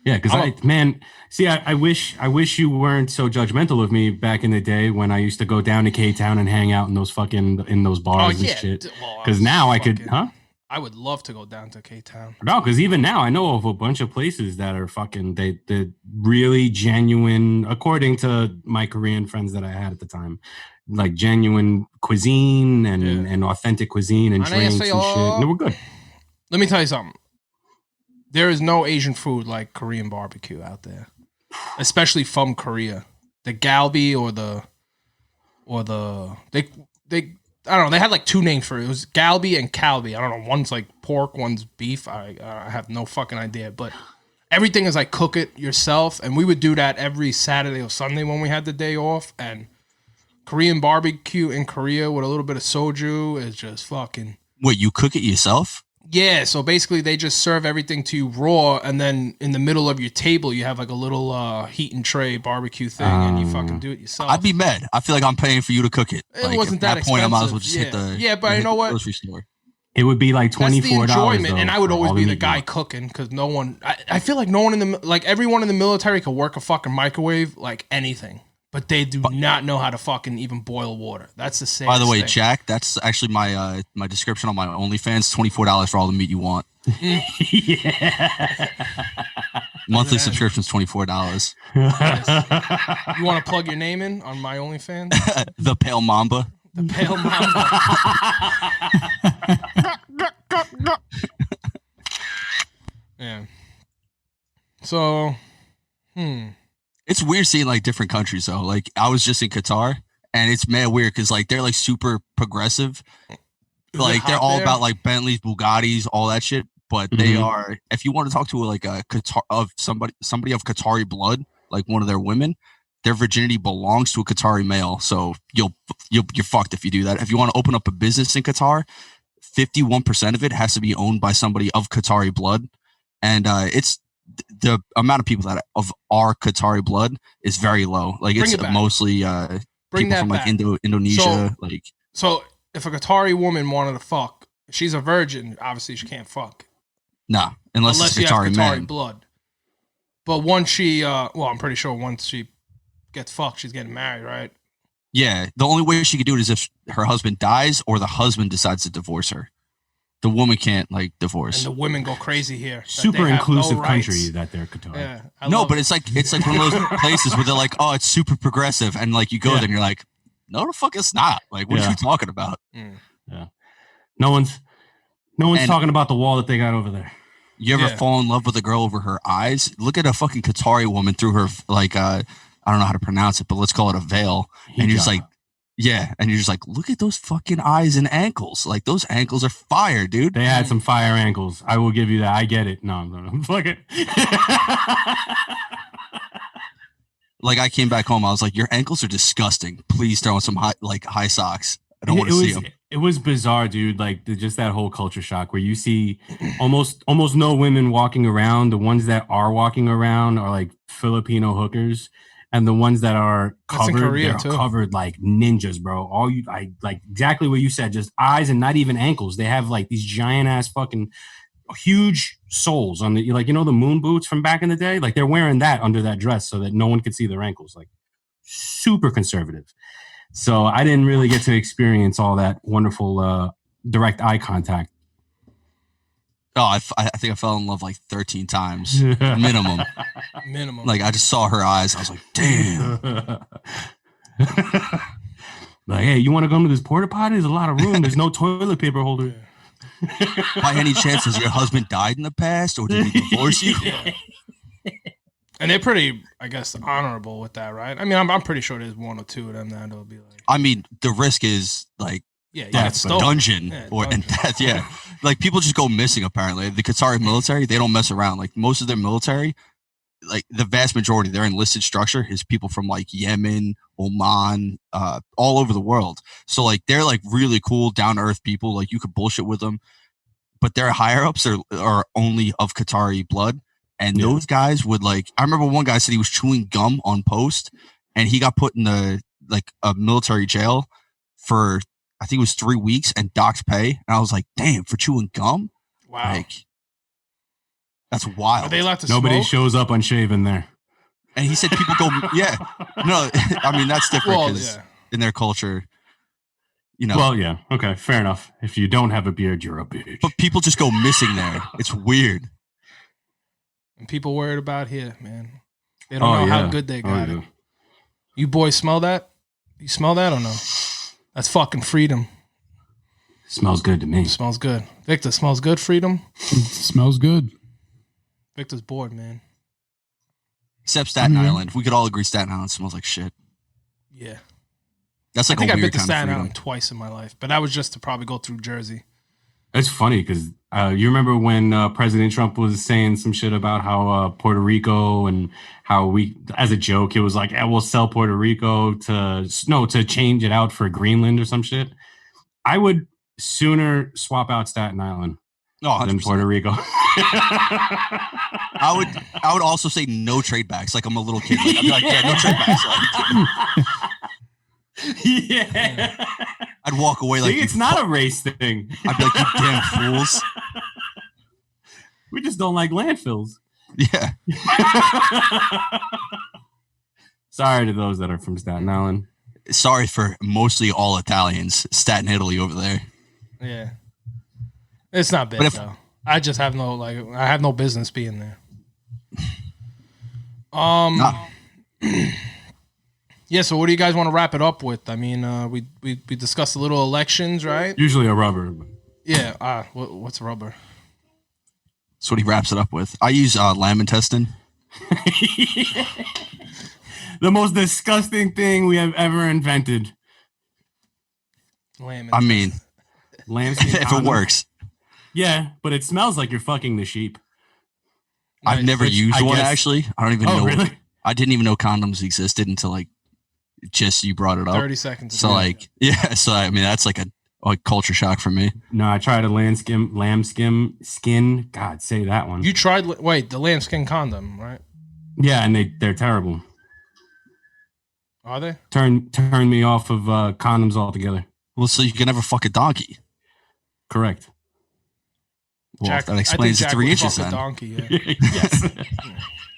Yeah, because I wish you weren't so judgmental of me back in the day when I used to go down to K-Town and hang out in those bars and shit. Because now I could, I would love to go down to K-Town. No, because even now I know of a bunch of places that are they're really genuine, according to my Korean friends that I had at the time, like genuine cuisine and authentic cuisine and drinks and shit. And they were good. Let me tell you something. There is no Asian food like Korean barbecue out there, especially from Korea. The galbi or the they I don't know. They had like two names for it. It was galbi and kalbi. I don't know. One's like pork, one's beef. I have no fucking idea. But everything is like cook it yourself, and we would do that every Saturday or Sunday when we had the day off. And Korean barbecue in Korea with a little bit of soju is just fucking. Wait, you cook it yourself? Yeah, so basically they just serve everything to you raw, and then in the middle of your table you have like a little heat and tray barbecue thing, and you fucking do it yourself. I'd be mad. I feel like I'm paying for you to cook it. It wasn't that expensive. At that point, I might as well just hit the but you know what? Grocery store. It would be like $24. That's the enjoyment, though, and I would always be the guy cooking because no one. I feel like no one everyone in the military could work a fucking microwave like anything. But they do not know how to fucking even boil water. That's the same. By the way, Jack, that's actually my my description on my OnlyFans. $24 for all the meat you want. Monthly subscription's $24. You want to plug your name in on my OnlyFans? The Pale Mamba. The Pale Mamba. Yeah. So, It's weird seeing like different countries though. Like I was just in Qatar, and it's mad weird because like they're like super progressive. Like they're all about like Bentleys, Bugattis, all that shit. But they are. If you want to talk to like a Qatar of somebody of Qatari blood, like one of their women, their virginity belongs to a Qatari male. So you're fucked if you do that. If you want to open up a business in Qatar, 51% of it has to be owned by somebody of Qatari blood, and it's. The amount of people that of our Qatari blood is very low. Like it's mostly people from like Indonesia. So if a Qatari woman wanted to fuck, if she's a virgin, obviously she can't fuck. Nah, unless it's Qatari, have Qatari man. blood. But once she, I'm pretty sure once she gets fucked, she's getting married, right? Yeah, the only way she could do it is if her husband dies or the husband decides to divorce her. The woman can't like divorce. And the women go crazy here. Super inclusive country that they're Qatar. Yeah, but it's like one of those places where they're like, oh, it's super progressive, and like you go there and you're like, no, the fuck it's not. Like, what are you talking about? Yeah, no one's talking about the wall that they got over there. You ever fall in love with a girl over her eyes? Look at a fucking Qatari woman through her like I don't know how to pronounce it, but let's call it a veil, and you're just like. Yeah, and you're just like, look at those fucking eyes and ankles. Like, those ankles are fire, dude. They had some fire ankles. I will give you that. I get it. No. Fuck it. Like, I came back home. I was like, your ankles are disgusting. Please throw on some high socks. I don't want to see them. It was bizarre, dude. Like, just that whole culture shock where you see almost no women walking around. The ones that are walking around are, like, Filipino hookers. And the ones that are covered, they're covered like ninjas, bro. Like exactly what you said, just eyes and not even ankles. They have like these giant ass fucking huge soles on the, like, the moon boots from back in the day. Like they're wearing that under that dress so that no one could see their ankles. Like super conservative. So I didn't really get to experience all that wonderful direct eye contact. Oh, I think I fell in love like 13 times minimum. Minimum. Like I just saw her eyes. I was like, damn. Like, hey, you want to come to this porta potty? There's a lot of room. There's no toilet paper holder. By any chance, has your husband died in the past, or did he divorce you? And they're pretty, I guess, honorable with that, right? I mean, I'm pretty sure there's one or two of them that'll be like. I mean, the risk is like. That's dungeon and death. Yeah, like people just go missing. Apparently, the Qatari military, they don't mess around. Like most of their military, like the vast majority, their enlisted structure is people from like Yemen, Oman, all over the world. So like they're like really cool, down to earth people. Like you could bullshit with them, but their higher ups are only of Qatari blood. And those guys would like. I remember one guy said he was chewing gum on post, and he got put in a military jail for I think it was 3 weeks and docked pay. And I was like, damn, for chewing gum? Wow. Like, that's wild. Are they allowed to Nobody smoke? shows up unshaven there. And he said people go, yeah. No, I mean, that's different because in their culture, you know. Well, yeah. Okay, fair enough. If you don't have a beard, you're a bitch. But people just go missing there. It's weird. And people worried about here, man. They don't know how good they got it. You boys smell that? You smell that or no? That's fucking freedom. Smells good to me. Smells good. Victor, smells good, freedom? It smells good. Victor's bored, man. Except Staten Island. We could all agree Staten Island smells like shit. Yeah. That's like I think a weird I've been to kind Staten of Island twice in my life, but that was just to probably go through Jersey. It's funny because you remember when President Trump was saying some shit about how Puerto Rico and how we, as a joke, it was like, we'll sell Puerto Rico to change it out for Greenland or some shit. I would sooner swap out Staten Island than Puerto Rico. I would also say no trade backs. Like I'm a little kid. Like, I'd be like, yeah, no trade backs. Yeah. I'd walk away like it's not a race thing. I'd be like, you damn fools. We just don't like landfills. Yeah. Sorry to those that are from Staten Island. Sorry for mostly all Italians. Staten Italy over there. Yeah. It's not bad though. I just have I have no business being there. Yeah, so what do you guys want to wrap it up with? I mean, we discussed a little elections, right? Usually a rubber. Yeah. What's rubber? That's what he wraps it up with. I use lamb intestine. The most disgusting thing we have ever invented. Lamb intestine. I mean, if it works. Yeah, but it smells like you're fucking the sheep. I've never used one, actually. I don't even know. Really? I didn't even know condoms existed until just you brought it up. 30 seconds ago. So so I mean that's like a culture shock for me. No, I tried a lamb skin. God, say that one. You tried the lambskin condom, right? Yeah, and they're terrible. Are they? Turn me off of condoms altogether. Well, so you can never fuck a donkey. Correct. Well, Jack, that explains the 3 inches then. Donkey, yeah. Yes.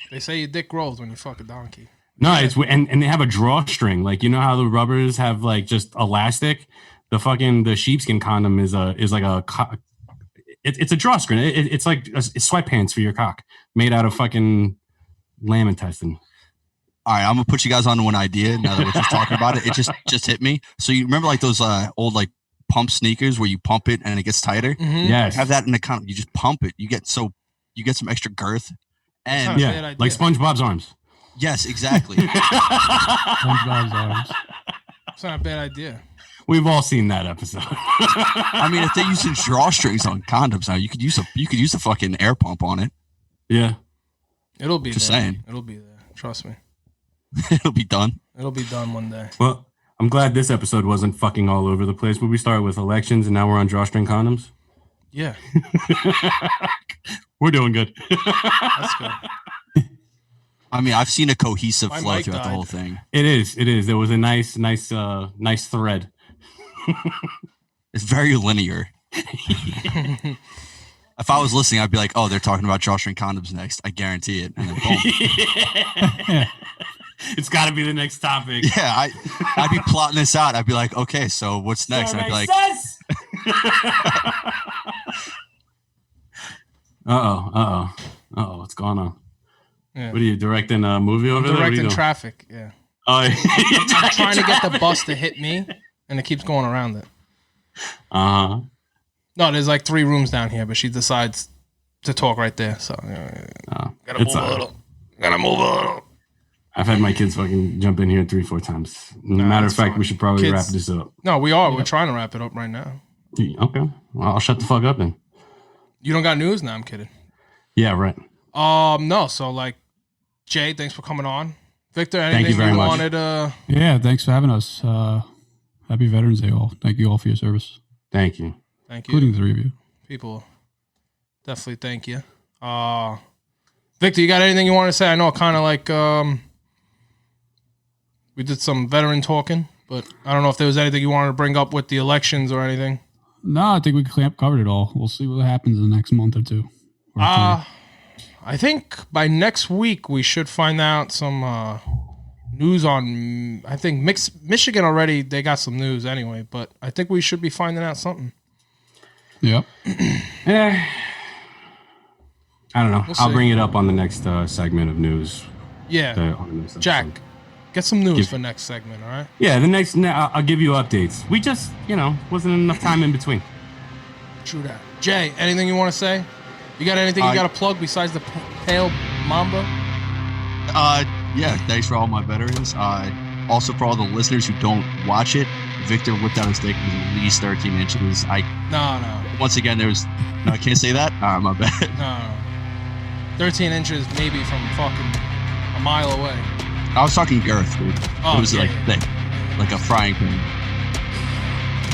They say your dick grows when you fuck a donkey. No, it's and they have a drawstring. Like, you know how the rubbers have like just elastic? The sheepskin condom is like it's a drawstring. It's like it's sweatpants for your cock made out of fucking lamb intestine. All right, I'm gonna put you guys onto an idea now that we're just talking about it. It just hit me. So you remember like those old like pump sneakers where you pump it and it gets tighter? Mm-hmm. Yes. Have that in the condom. You just pump it. You get some extra girth. And like SpongeBob's arms. Yes, exactly. SpongeBob's arms. It's not a bad idea. We've all seen that episode. I mean, if they're using drawstrings on condoms now, you could use a fucking air pump on it. Yeah. It'll be just there. saying. It'll be there. Trust me. It'll be done. It'll be done one day. Well, I'm glad this episode wasn't fucking all over the place, but we started with elections and now we're on drawstring condoms. Yeah. We're doing good. That's good. I mean, I've seen a cohesive flow throughout the whole thing. It is. There was a nice thread. It's very linear. If I was listening, I'd be like, "Oh, they're talking about drawstring condoms next." I guarantee it. And then boom. It's got to be the next topic. Yeah, I'd be plotting this out. I'd be like, "Okay, so what's next?" And I'd be like, what's going on? Yeah. What are you directing a movie over there? Directing traffic. Yeah. Oh, I'm trying to get the bus to hit me, and it keeps going around it. No, there's like 3 rooms down here, but she decides to talk right there. So gotta move a little. I've had my kids fucking jump in here 3-4 times. Matter of fact, we should probably wrap this up. No, we are. We're trying to wrap it up right now. Okay. Well, I'll shut the fuck up then. You don't got news? No, I'm kidding. Yeah, right. No. So like, Jay, thanks for coming on. Victor, anything Thank you very much. wanted? Yeah, thanks for having us. Happy Veterans Day, all. Thank you all for your service. Thank you. Thank you. Including the three of you. People, definitely thank you. Victor, you got anything you want to say? I know kind of like we did some veteran talking, but I don't know if there was anything you wanted to bring up with the elections or anything. No, I think we covered it all. We'll see what happens in the next month or two. I think by next week we should find out some news on. I think Michigan already. They got some news anyway, but I think we should be finding out something. Yep. I don't know. I'll bring it up on the next segment of news. Yeah. Jack, get some news for next segment. All right. Yeah, I'll give you updates. We just, wasn't enough time in between. True that. Jay, anything you want to say? You got anything you got to plug besides the Pale Mamba? Yeah, thanks for all my veterans. Also for all the listeners who don't watch it, Victor whipped out his dick with at least 13 inches. No. Once again, I can't say that. My bad. No. 13 inches maybe from fucking a mile away. I was talking girth, dude. Oh, it was thick, like a frying pan.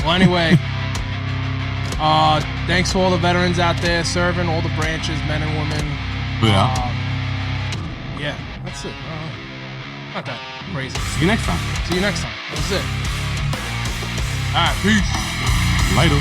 Well, anyway, thanks to all the veterans out there serving, all the branches, men and women. Yeah. Yeah, that's it. Not that crazy. See you next time. That's it. All right, peace. Later.